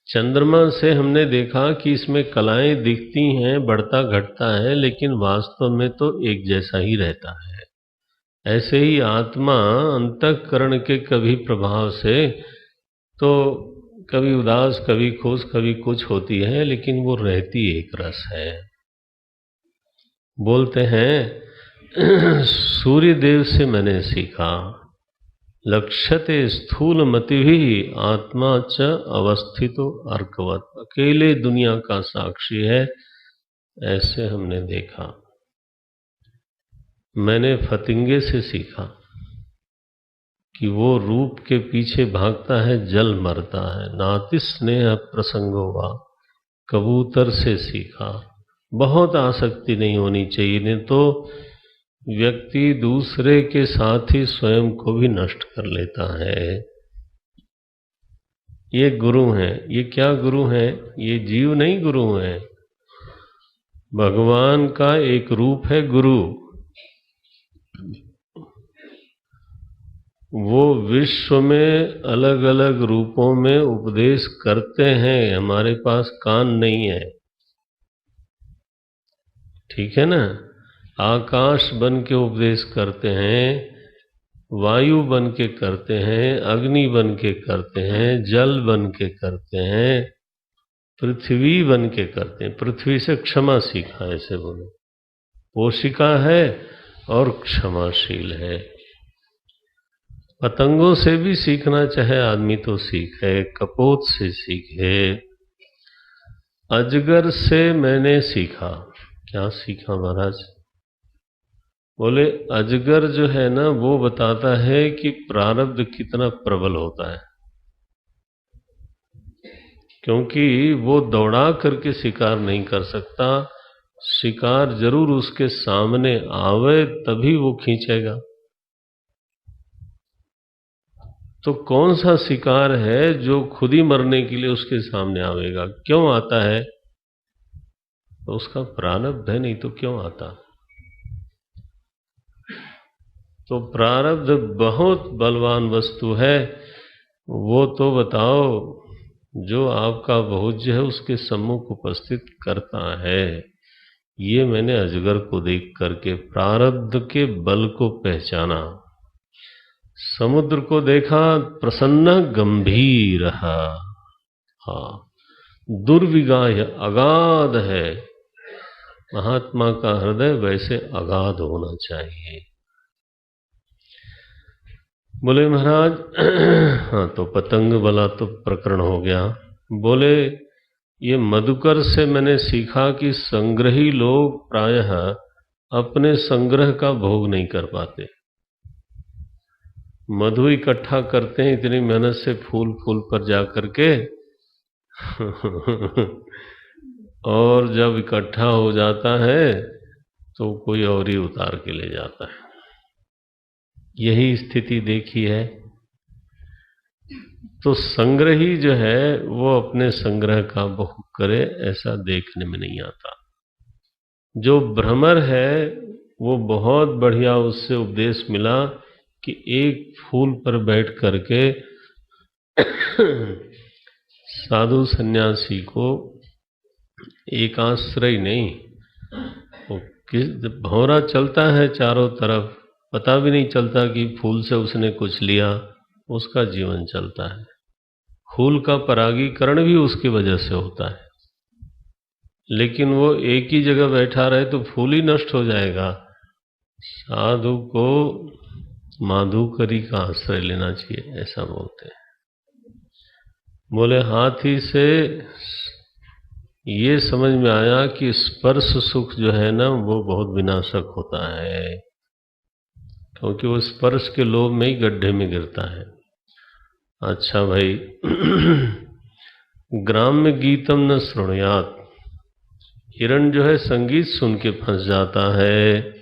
चंद्रमा से हमने देखा कि इसमें कलाएं दिखती हैं, बढ़ता घटता है, लेकिन वास्तव में तो एक जैसा ही रहता है। ऐसे ही आत्मा अंतःकरण के कभी प्रभाव से तो कभी उदास, कभी खुश, कभी कुछ होती है, लेकिन वो रहती एक रस है। बोलते हैं सूर्य देव से मैंने सीखा, लक्ष्यते स्थूल मतिभिः आत्मा च अवस्थितो अर्कवत, अकेले दुनिया का साक्षी है, ऐसे हमने देखा। मैंने फतिंगे से सीखा कि वो रूप के पीछे भागता है, जल मरता है। नाति स्नेह प्रसंगो वा, कबूतर से सीखा, बहुत आसक्ति नहीं होनी चाहिए, नहीं तो व्यक्ति दूसरे के साथ ही स्वयं को भी नष्ट कर लेता है। ये गुरु हैं। ये क्या गुरु हैं? ये जीव नहीं गुरु हैं, भगवान का एक रूप है गुरु। वो विश्व में अलग अलग रूपों में उपदेश करते हैं, हमारे पास कान नहीं है, ठीक है ना। आकाश बन के उपदेश करते हैं, वायु बन के करते हैं, अग्नि बन के करते हैं, जल बन के करते हैं, पृथ्वी बन के करते हैं। पृथ्वी से क्षमा सीखा, ऐसे बोलो, पोषिका है और क्षमाशील है। पतंगों से भी सीखना चाहे आदमी तो सीखे, कपोत से सीखे। अजगर से मैंने सीखा। क्या सीखा महाराज? बोले अजगर जो है ना, वो बताता है कि प्रारब्ध कितना प्रबल होता है, क्योंकि वो दौड़ा करके शिकार नहीं कर सकता, शिकार जरूर उसके सामने आवे तभी वो खींचेगा। तो कौन सा शिकार है जो खुद ही मरने के लिए उसके सामने आवेगा? क्यों आता है? तो उसका प्रारब्ध है, नहीं तो क्यों आता? तो प्रारब्ध बहुत बलवान वस्तु है। वो तो बताओ, जो आपका भोज्य है उसके सम्मुख उपस्थित करता है। ये मैंने अजगर को देख करके प्रारब्ध के बल को पहचाना। समुद्र को देखा, प्रसन्न गंभीर। हाँ, दुर्विगाह, अगाध है। महात्मा का हृदय वैसे अगाध होना चाहिए। बोले महाराज, हाँ तो पतंग वाला तो प्रकरण हो गया। बोले ये मधुकर से मैंने सीखा कि संग्रही लोग प्रायः अपने संग्रह का भोग नहीं कर पाते। मधु इकट्ठा करते हैं इतनी मेहनत से, फूल फूल पर जा करके और जब इकट्ठा हो जाता है तो कोई और ही उतार के ले जाता है। यही स्थिति देखी है। तो संग्रही जो है वो अपने संग्रह का भोग करे, ऐसा देखने में नहीं आता। जो भ्रमर है वो बहुत बढ़िया, उससे उपदेश मिला कि एक फूल पर बैठ करके साधु सन्यासी को एक आश्रय नहीं, वो किस भौरा चलता है चारों तरफ, पता भी नहीं चलता कि फूल से उसने कुछ लिया, उसका जीवन चलता है। फूल का परागीकरण भी उसकी वजह से होता है, लेकिन वो एक ही जगह बैठा रहे तो फूल ही नष्ट हो जाएगा। साधु को माधुकरी का आश्रय लेना चाहिए, ऐसा बोलते हैं। बोले हाथी से ये समझ में आया कि स्पर्श सुख जो है ना वो बहुत विनाशक होता है, क्योंकि वो स्पर्श के लोभ में ही गड्ढे में गिरता है। अच्छा भाई, ग्राम्य गीतम न श्रृणुयात, हिरण जो है संगीत सुन के फंस जाता है।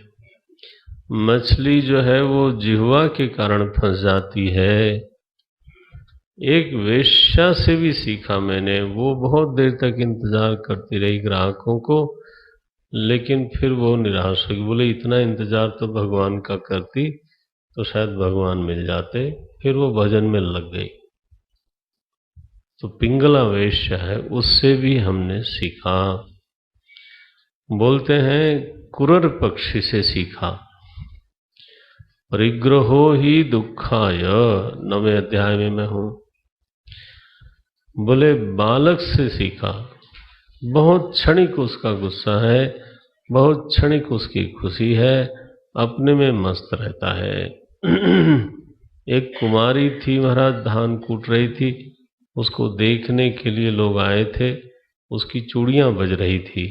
मछली जो है वो जिह्वा के कारण फंस जाती है। एक वेश्या से भी सीखा मैंने, वो बहुत देर तक इंतजार करती रही ग्राहकों को, लेकिन फिर वो निराश हो गई। बोले इतना इंतजार तो भगवान का करती तो शायद भगवान मिल जाते। फिर वो भजन में लग गई। तो पिंगला वेश्या है, उससे भी हमने सीखा। बोलते हैं कुरर पक्षी से सीखा, परिग्रहो ही दुखाय, 9वें अध्याय में मैं हूं। बोले बालक से सीखा, बहुत क्षणिक उसका गुस्सा है, बहुत क्षणिक उसकी खुशी है, अपने में मस्त रहता है। एक कुमारी थी महाराज, धान कूट रही थी, उसको देखने के लिए लोग आए थे, उसकी चूड़ियां बज रही थी।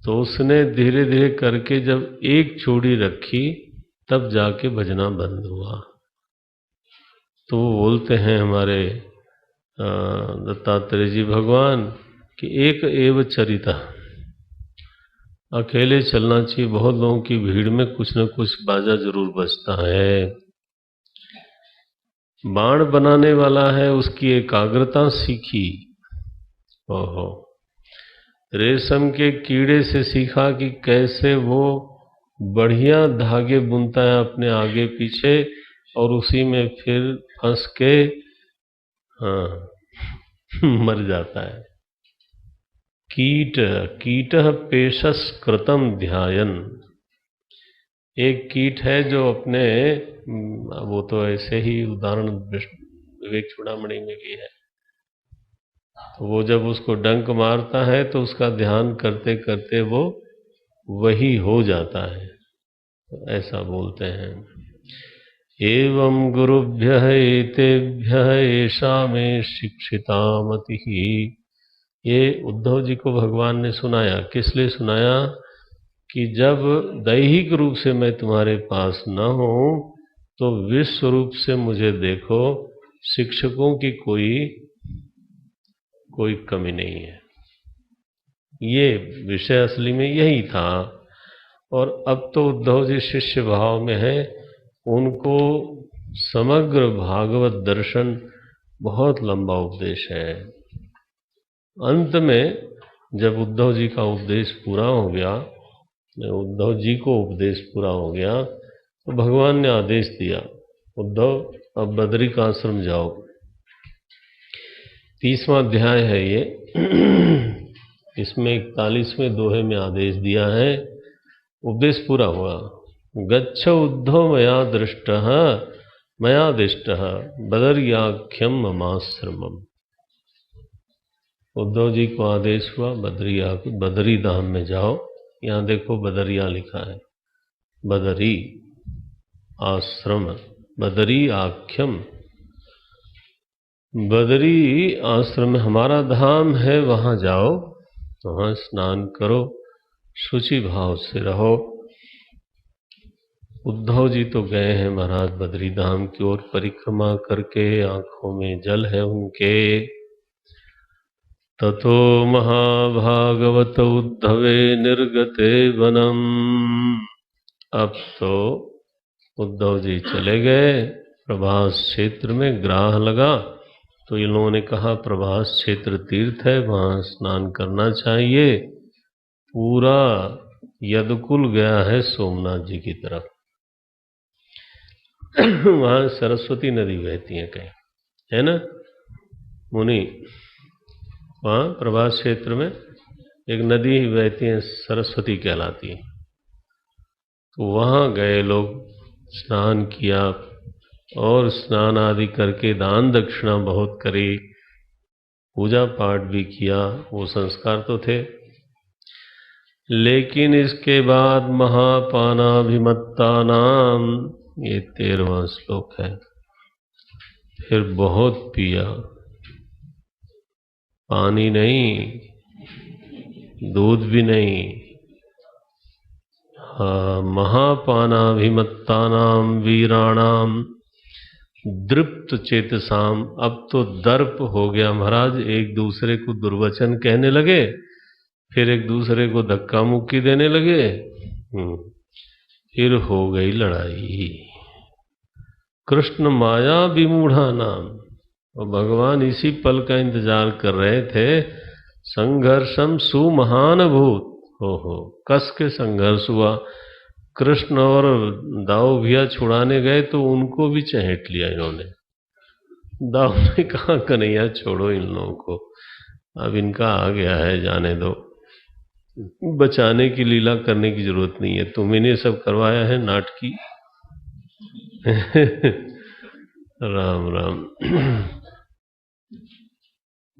तो उसने धीरे धीरे करके जब एक चूड़ी रखी तब जाके बजना बंद हुआ। तो वो बोलते हैं हमारे दत्तात्रेय जी भगवान कि एक एव चरिता, अकेले चलना चाहिए। बहुत लोगों की भीड़ में कुछ न कुछ बाजा जरूर बजता है। बाण बनाने वाला है, उसकी एकाग्रता सीखी। ओहो, रेशम के कीड़े से सीखा कि कैसे वो बढ़िया धागे बुनता है अपने आगे पीछे, और उसी में फिर फंस के मर जाता है। कीट पेशस कृतम ध्यायन, एक कीट है जो अपने, वो तो ऐसे ही उदाहरण विवेक चूड़ामणि में भी है। तो वो जब उसको डंक मारता है तो उसका ध्यान करते करते वो वही हो जाता है, तो ऐसा बोलते हैं। एवं गुरुभ्यः एतेभ्यः एषा में शिक्षिता मतिः, ये उद्धव जी को भगवान ने सुनाया। किस लिए सुनाया? कि जब दैहिक रूप से मैं तुम्हारे पास न हूं तो विश्व रूप से मुझे देखो। शिक्षकों की कोई कमी नहीं है। ये विषय असली में यही था। और अब तो उद्धव जी शिष्य भाव में है, उनको समग्र भागवत दर्शन बहुत लंबा उपदेश है। अंत में जब उद्धव जी का उपदेश पूरा हो गया, उद्धव जी को उपदेश पूरा हो गया, तो भगवान ने आदेश दिया, उद्धव अब बद्रिक आश्रम जाओ। 30वां अध्याय है ये। इसमें 41वें दोहे में आदेश दिया है। उपदेश पूरा हुआ, गच्छ उद्धव मया दृष्टः मया दिष्टः बदर्याख्यम ममाश्रमम। उद्धव जी को आदेश हुआ बदरी धाम में जाओ। यहाँ देखो बदरिया लिखा है, बदरी आश्रम, बदरी आख्यम, बदरी आश्रम हमारा धाम है, वहां जाओ, वहां स्नान करो, शुचि भाव से रहो। उद्धव जी तो गए हैं महाराज बदरी धाम की ओर परिक्रमा करके, आंखों में जल है उनके। ततो महाभागवत उद्धवे निर्गते वनम। अब तो उद्धव जी चले गए प्रभास क्षेत्र में, ग्राह लगा तो इन लोगों ने कहा प्रभास क्षेत्र तीर्थ है, वहां स्नान करना चाहिए। पूरा यदुकुल गया है सोमनाथ जी की तरफ। वहां सरस्वती नदी बहती है कहीं, है ना मुनि? वहां प्रभास क्षेत्र में एक नदी बहती है, सरस्वती कहलाती है। तो वहां गए लोग, स्नान किया और स्नान आदि करके दान दक्षिणा बहुत करी, पूजा पाठ भी किया, वो संस्कार तो थे। लेकिन इसके बाद महापानाभिमत्ता नाम, ये 13वां श्लोक है, फिर बहुत पिया, पानी नहीं, दूध भी नहीं, महापानाभिमत्तानाम वीराणाम दृप्त चेतसाम। अब तो दर्प हो गया महाराज, एक दूसरे को दुर्वचन कहने लगे, फिर एक दूसरे को धक्का मुक्की देने लगे, फिर हो गई लड़ाई। कृष्ण माया विमूढ़ा नाम, और भगवान इसी पल का इंतजार कर रहे थे। संघर्षम सुमहान भूत, हो कस के संघर्ष हुआ। कृष्ण और दाऊ भैया छुड़ाने गए तो उनको भी चहेट लिया इन्होंने। दाऊ ने कहा कन्हैया छोड़ो इन लोगों को, अब इनका आ गया है, जाने दो, बचाने की लीला करने की जरूरत नहीं है, तुम इन्हें सब करवाया है नाटकी। राम राम।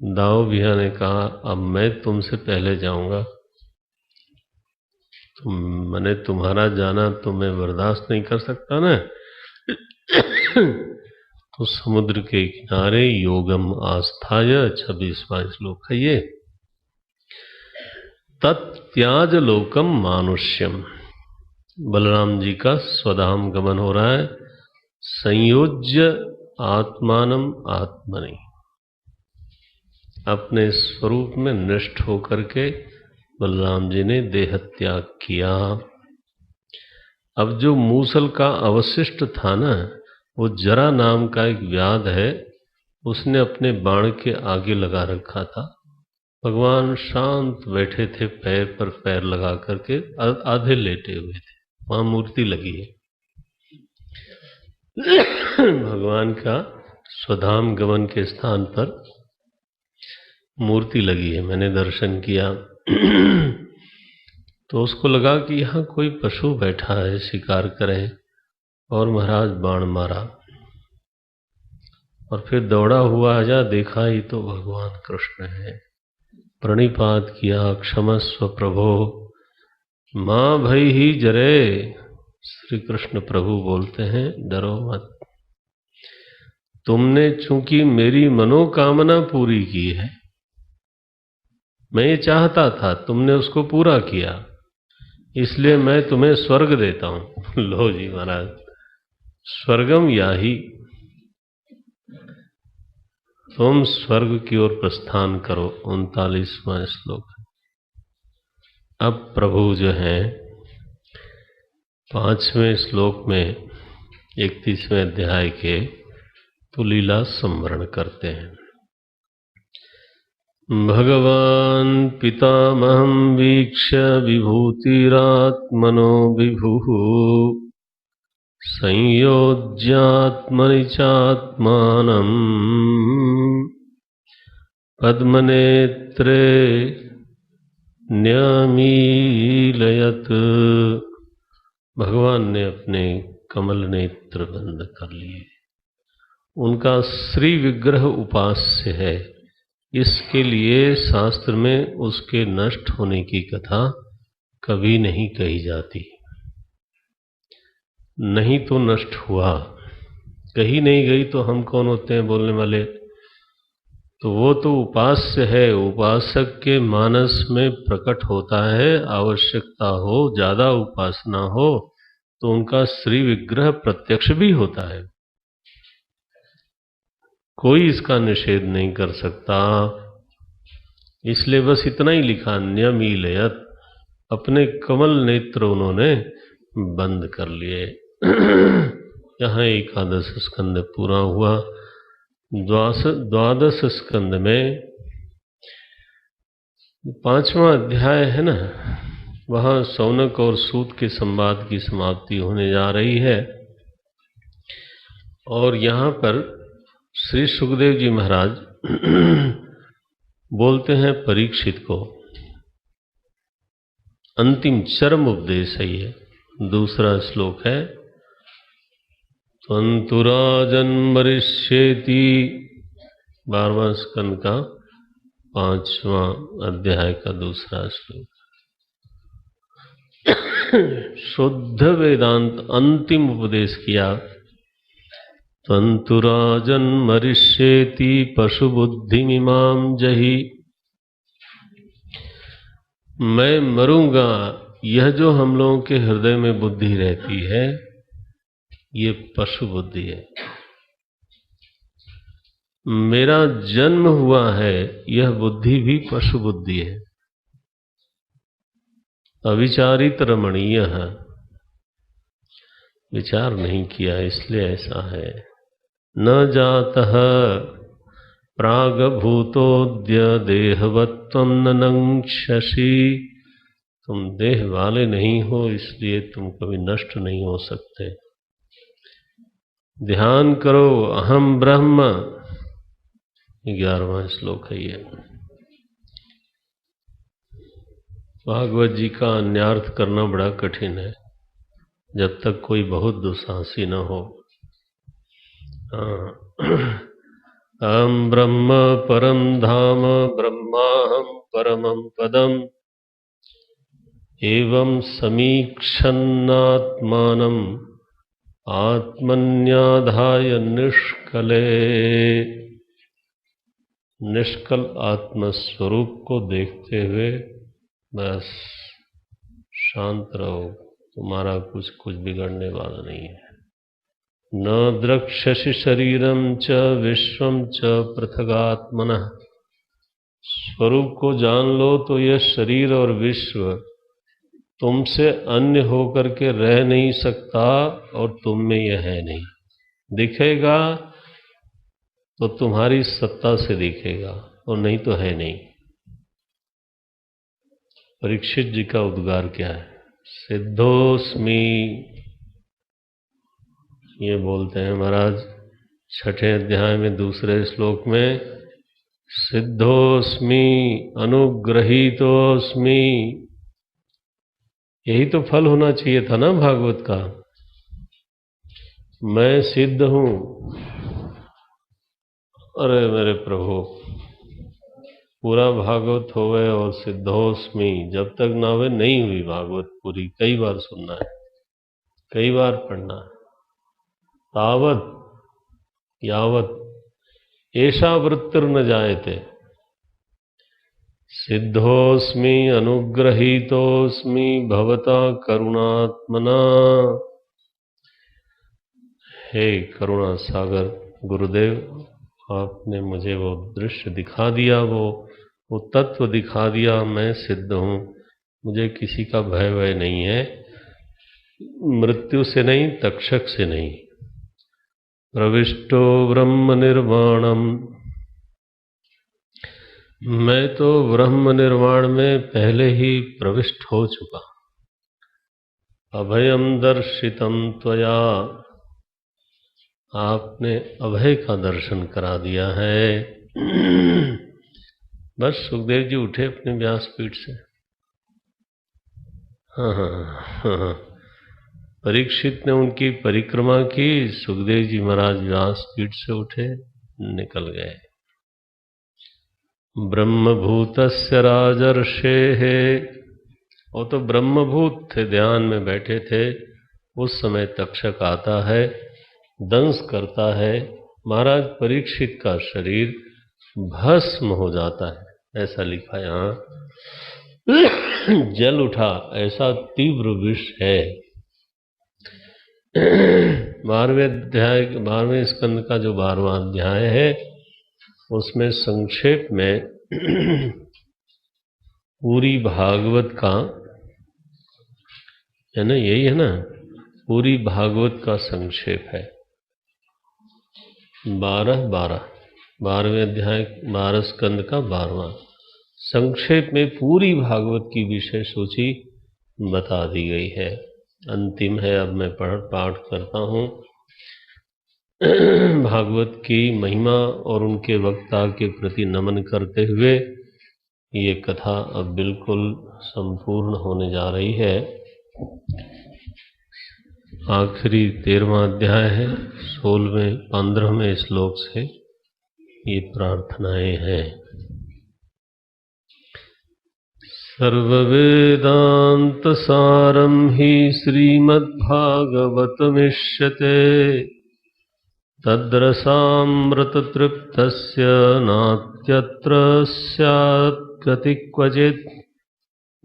दाऊ भैया ने कहा अब मैं तुमसे पहले जाऊंगा, मैंने तुम्हारा जाना तो मैं बर्दाश्त नहीं कर सकता ना। तो समुद्र के किनारे योगम आस्थाय, 26वां श्लोक है ये, तत्त्याज लोकम मानुष्यम। बलराम जी का स्वधाम गमन हो रहा है। संयोज्य आत्मानम आत्मनि, अपने स्वरूप में निष्ठ होकर के बलराम जी ने देह त्याग किया। अब जो मूसल का अवशिष्ट था ना, वो जरा नाम का एक व्याध है, उसने अपने बाण के आगे लगा रखा था। भगवान शांत बैठे थे, पैर पर पैर लगा करके, आधे लेटे हुए थे, वहां मूर्ति लगी है। भगवान का स्वधाम गमन के स्थान पर मूर्ति लगी है, मैंने दर्शन किया। तो उसको लगा कि यहाँ कोई पशु बैठा है, शिकार करें, और महाराज बाण मारा और फिर दौड़ा हुआ आजा, देखा ही तो भगवान कृष्ण है। प्रणिपात किया, क्षमस्व प्रभो, मां भई ही जरे। श्री कृष्ण प्रभु बोलते हैं डरो मत, तुमने चूंकि मेरी मनोकामना पूरी की है, मैं ये चाहता था, तुमने उसको पूरा किया, इसलिए मैं तुम्हें स्वर्ग देता हूं। लो जी महाराज, स्वर्गम याही, तुम स्वर्ग की ओर प्रस्थान करो। 39वां श्लोक। अब प्रभु जो हैं 5वें श्लोक में 31वें अध्याय के तुलीला संवरण करते हैं। भगवान पितामहं वीक्ष्य विभूतिरात्मनो विभुः संयोज्यात्मनि चात्मानं पद्मनेत्रे न्यमीलयत्। भगवान ने अपने कमल नेत्र बंद कर लिए। उनका श्री विग्रह उपास्य है, इसके लिए शास्त्र में उसके नष्ट होने की कथा कभी नहीं कही जाती। नहीं तो नष्ट हुआ, कही नहीं गई तो हम कौन होते हैं बोलने वाले। तो वो तो उपास्य है, उपासक के मानस में प्रकट होता है। आवश्यकता हो, ज्यादा उपासना हो तो उनका श्री विग्रह प्रत्यक्ष भी होता है, कोई इसका निषेध नहीं कर सकता। इसलिए बस इतना ही लिखा, न्यमीलयत, अपने कमल नेत्र उन्होंने बंद कर लिए। यहाँ एकादश स्कंद पूरा हुआ। द्वादश स्कंद में 5वां अध्याय है ना, वहाँ शौनक और सूत के संवाद की समाप्ति होने जा रही है। और यहाँ पर श्री सुखदेव जी महाराज बोलते हैं परीक्षित को, अंतिम चरम उपदेश है ये। दूसरा श्लोक है, त्वन्तुराजन् मरिष्येति, 12वां स्कंद का 5वां अध्याय का दूसरा श्लोक। शुद्ध वेदांत अंतिम उपदेश किया। त्वन्तुराजन् मरिष्येति पशुबुद्धिमिमां जहि, मैं मरूंगा, यह जो हम लोगों के हृदय में बुद्धि रहती है ये पशु बुद्धि है। मेरा जन्म हुआ है, यह बुद्धि भी पशु बुद्धि है। अविचारित रमणीय है, विचार नहीं किया इसलिए ऐसा है। न जातः प्रागभूतोद्य देहवत्वं न नंक्षसि, तुम देह वाले नहीं हो इसलिए तुम कभी नष्ट नहीं हो सकते। ध्यान करो, अहम ब्रह्म, 11वां श्लोक है ये। भागवत जी का अन्यार्थ करना बड़ा कठिन है जब तक कोई बहुत दुस्साहसी न हो। अहम ब्रह्म परम धाम ब्रह्माहम परमं पदम, एवं समीक्षन्नात्मानं आत्मन्याधाय निष्कले, निष्कल आत्मस्वरूप को देखते हुए बस शांत रहो, तुम्हारा कुछ बिगड़ने वाला नहीं है। न द्रक्ष्यसि शरीरम च विश्वम च पृथगात्मनः, स्वरूप को जान लो तो यह शरीर और विश्व तुमसे अन्य होकर के रह नहीं सकता और तुम में यह है नहीं। दिखेगा तो तुम्हारी सत्ता से दिखेगा और नहीं तो है नहीं। परीक्षित जी का उद्गार क्या है? सिद्धोस्मि, ये बोलते हैं महाराज 6ठे अध्याय में दूसरे श्लोक में, सिद्धोस्मि अनुग्रहीतोस्मि। यही तो फल होना चाहिए था ना भागवत का, मैं सिद्ध हूं। अरे मेरे प्रभु, पूरा भागवत होवे और सिद्धोस्मि जब तक ना वे नहीं हुई भागवत पूरी। कई बार सुनना है, कई बार पढ़ना है। तावत यावत ऐसा वृत्तिर्न जायते, सिद्धोस्मि अनुग्रहीतोस्मि भवता करुणात्मना। हे करुणा सागर गुरुदेव, आपने मुझे वो दृश्य दिखा दिया, वो तत्व दिखा दिया। मैं सिद्ध हूँ, मुझे किसी का भय नहीं है, मृत्यु से नहीं, तक्षक से नहीं। प्रविष्टो ब्रह्म निर्वाणम, मैं तो ब्रह्म निर्वाण में पहले ही प्रविष्ट हो चुका। अभयम दर्शितम त्वया, आपने अभय का दर्शन करा दिया है। बस सुखदेव जी उठे अपने व्यासपीठ से। हाँ, परीक्षित ने उनकी परिक्रमा की, सुखदेव जी महाराज व्यासपीठ से उठे, निकल गए। ब्रह्मभूतस्य राजर्षेः, वो तो ब्रह्मभूत थे, ध्यान में बैठे थे। उस समय तक्षक आता है, दंश करता है, महाराज परीक्षित का शरीर भस्म हो जाता है। ऐसा लिखा यहाँ। जल उठा, ऐसा तीव्र विष है। 12वें स्कंद का जो 12वां अध्याय है, उसमें संक्षेप में पूरी भागवत का है ना, यही है ना, पूरी भागवत का संक्षेप है। 12वें अध्याय 12 स्कंद का 12वां संक्षेप में पूरी भागवत की विषय सूची बता दी गई है। अंतिम है, अब मैं पाठ करता हूँ। भागवत की महिमा और उनके वक्ता के प्रति नमन करते हुए ये कथा अब बिल्कुल संपूर्ण होने जा रही है। आखिरी 13वां अध्याय है। 15वें श्लोक से ये प्रार्थनाएं हैं। सर्ववेदांत सारं हि श्रीमद्भागवतमिष्यते, तद्रसामृततृप्तस्य नात्यत्र स्यात् गतिः क्वचित्,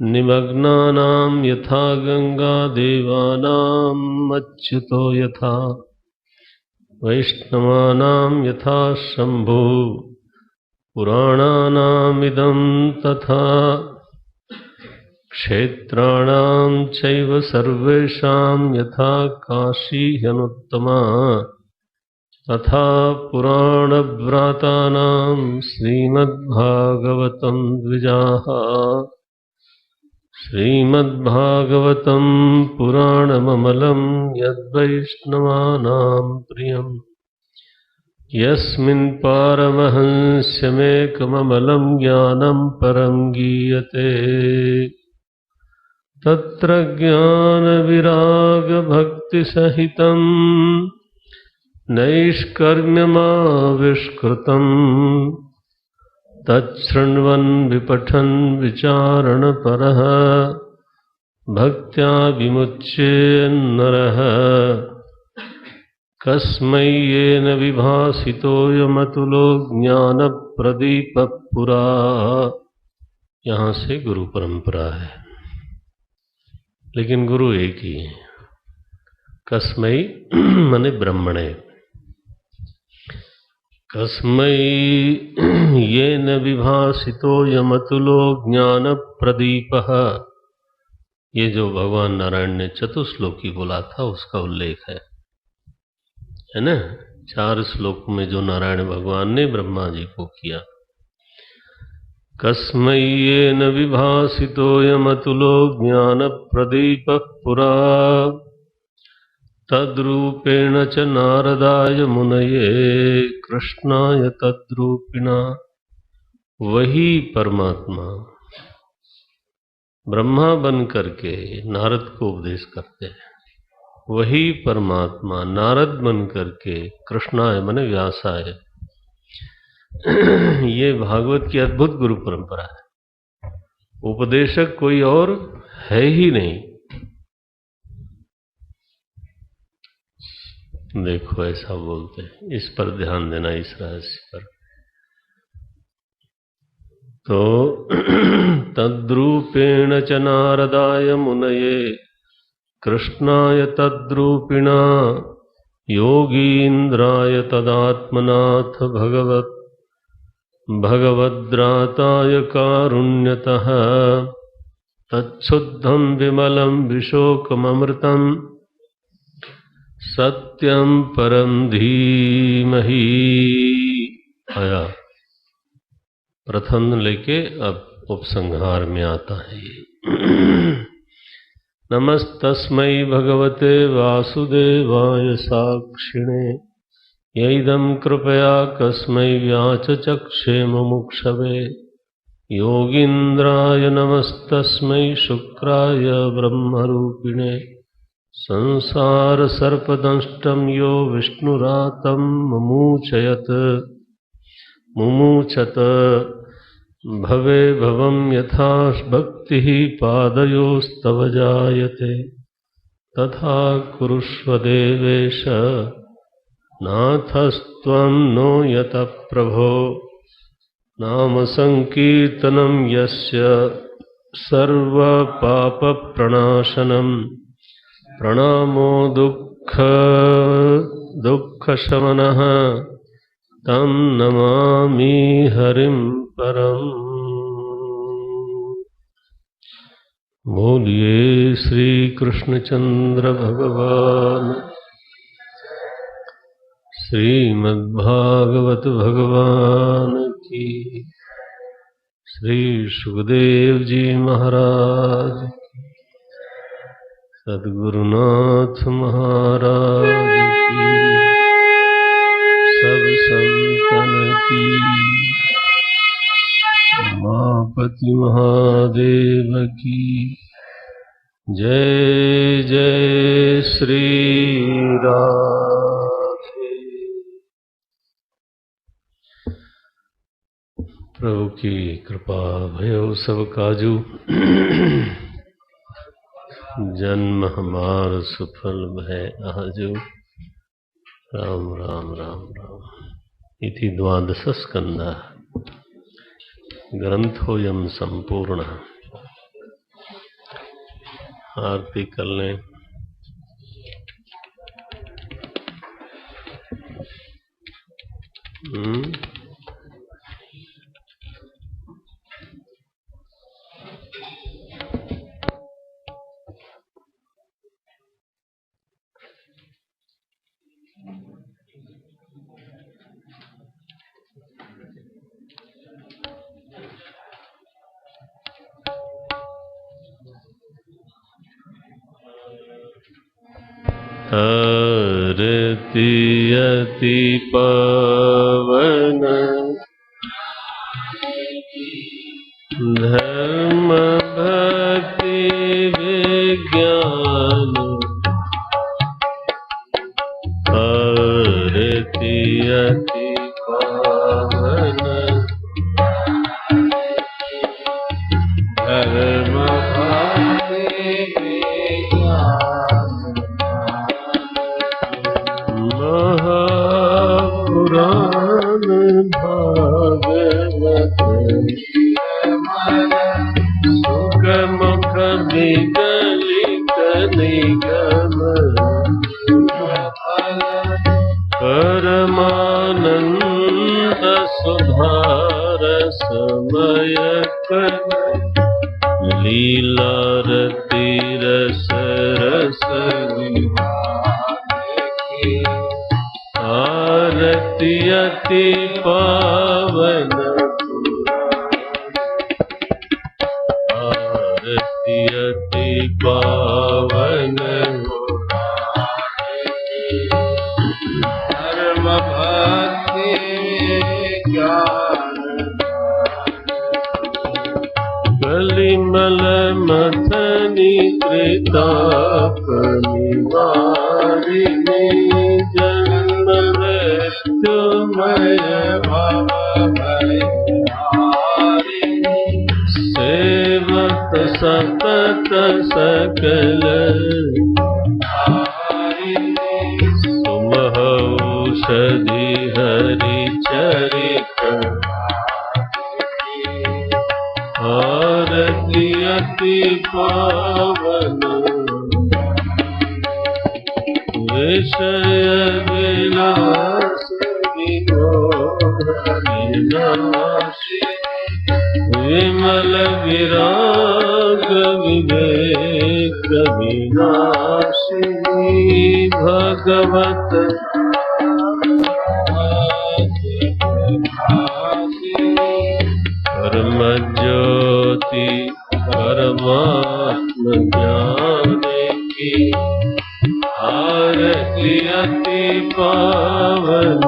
निमग्नानां यथा गंगा देवानां अच्युतो यथा, वैष्णवानां यथा शंभो पुराणानामिदं तथा, क्षेत्राणां चैव सर्वेषां यथा काशी ह्यनुत्तमा, तथा पुराणव्रातानां श्रीमद्भागवतं द्विजाः। श्रीमद्भागवतं पुराणममलं यद्वैष्णवानां प्रियम्, यस्मिन् पारमहंस्यमेकममलं ज्ञानं परं गीयते। तत्र ज्ञानविरागभक्तिसहितं नैष्कर्म्यमाविष्कृतम्, तच्छृण्वन् विपठन् विचारणपरः, भक्त्या विमुच्येन्नरः। कस्मै येन विभासितोऽयमतुलो ज्ञानप्रदीपः पुरा। यहाँ से गुरु परंपरा है, लेकिन गुरु एक ही है। कस्मै माने ब्रह्मणे, कस्मै येन विभासितोऽयमतुलो ज्ञानप्रदीपः। ये जो भगवान नारायण ने चतुश्लोकी बोला था उसका उल्लेख है ना। 4 श्लोक में जो नारायण भगवान ने ब्रह्मा जी को किया। कस्मै येन विभासितोऽयमतुलो ज्ञानप्रदीपः पुरा, तद्रूपेण च नारदाय मुनये कृष्णाय तद्रूपिणा। वही परमात्मा ब्रह्मा बन करके नारद को उपदेश करते हैं। वही परमात्मा नारद बन करके कृष्णाय माने व्यासाय। ये भागवत की अद्भुत गुरु परंपरा है। उपदेशक कोई और है ही नहीं। देखो ऐसा बोलते हैं, इस पर ध्यान देना, इस रहस्य पर। तो तद्रूपेण च नारदाय मुनये कृष्णाय तद्रूपिणा, योगीन्द्राय तदात्मनाथ भगवद्राताय कारुण्यतः, तच्छुद्धं विमलं विशोकममृतं, सत्यं परं धीमहि। आया प्रथम लेके अब उपसंहार में आता है। नमस्तस्मै भगवते वासुदेवाय साक्षिणे, यैदं कृपया कस्मै व्याचचक्षे मुमुक्षवे। योगीन्द्राय नमस्तस्मै शुक्राय ब्रह्मरूपिणे, संसार सर्पदंष्टं यो विष्णुरातं मुमुचत भवे भवं यथा भक्तिः पादयोस्तव जायते तथा कुरुष्व देवेश नाथस्त्वं नो यतः प्रभो नाम संकीर्तनं यस्य सर्वपापप्रणाशनं प्रणामो दुःखशमनः तं नमामि हरिं परम्। बोलिए श्री कृष्णचंद्र भगवान श्रीमद्भागवत भगवान की, श्री सुखदेव जी महाराज की, सद्गुरुनाथ महाराज की, सब संतन की, उमापति महादेव की जय जय श्री राधे। प्रभु की कृपा भयो सब काजू जन्म हमार सुफल भय आजू। राम राम राम राम। इति द्वादश स्कंध ग्रंथोऽयं संपूर्ण। आरती कर लें। आरती अति पावन धर्म भक्ति विज्ञान। आरती अति पावन धर्म भक्ति महापुराण भागवत सुखमुख विगलित निगम परमानंद सुधार समय लीला रति रस रस आरती अति पावन आरती अति पावन धर्म भक्ति ज्ञान कलिमल मथनी त्रिताप निवारिणी जन्म मृत्युमय भव भयहारिणी सेवक सतत सकल सुमहौषधि हरि चरित आरती अति पावन विषय विलास विनाशी विमल विराग विवेक विनाशिनी भगवत परम ज्योति परमात्म ज्ञान की आरती अति पावन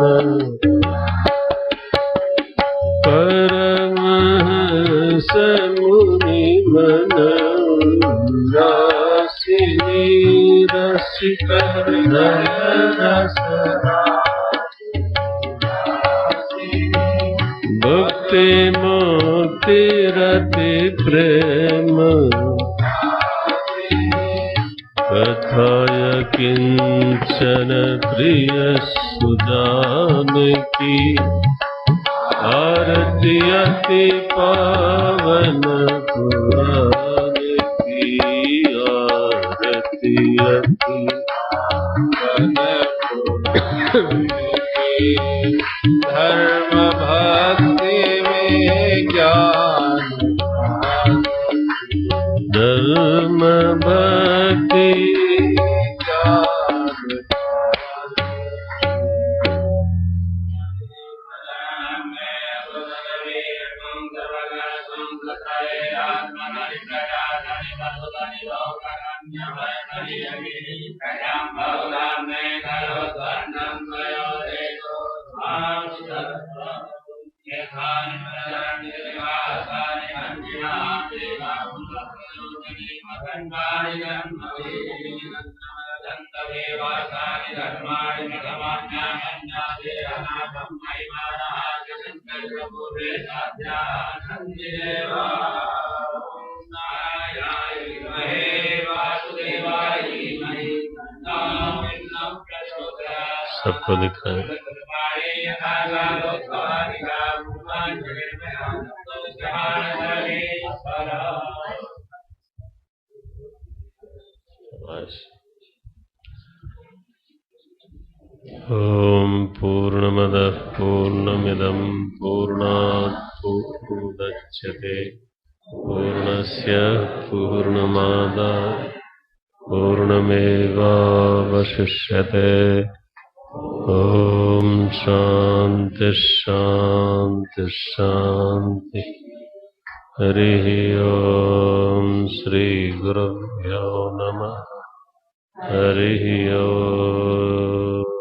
परमहंस मुनि मन रासिनी रस रसिकर रस भक्ति मुक्ति रति प्रेम कथाय किंचन प्रिय सुजान की आरती अति पावन पुराण की आरती अति धर्म भक्ति में ज्ञान धर्म भक्ति सबको दिखाएं। ओम पूर्णमदः पूर्णमिदं पूर्णात् पूर्णमुदच्यते पूर्णस्य पूर्णमादाय पूर्णमेवावशिष्यते। ओम शांति शांति शांति। हरि ओम श्री गुरुभ्यो नमः। हरि ओम।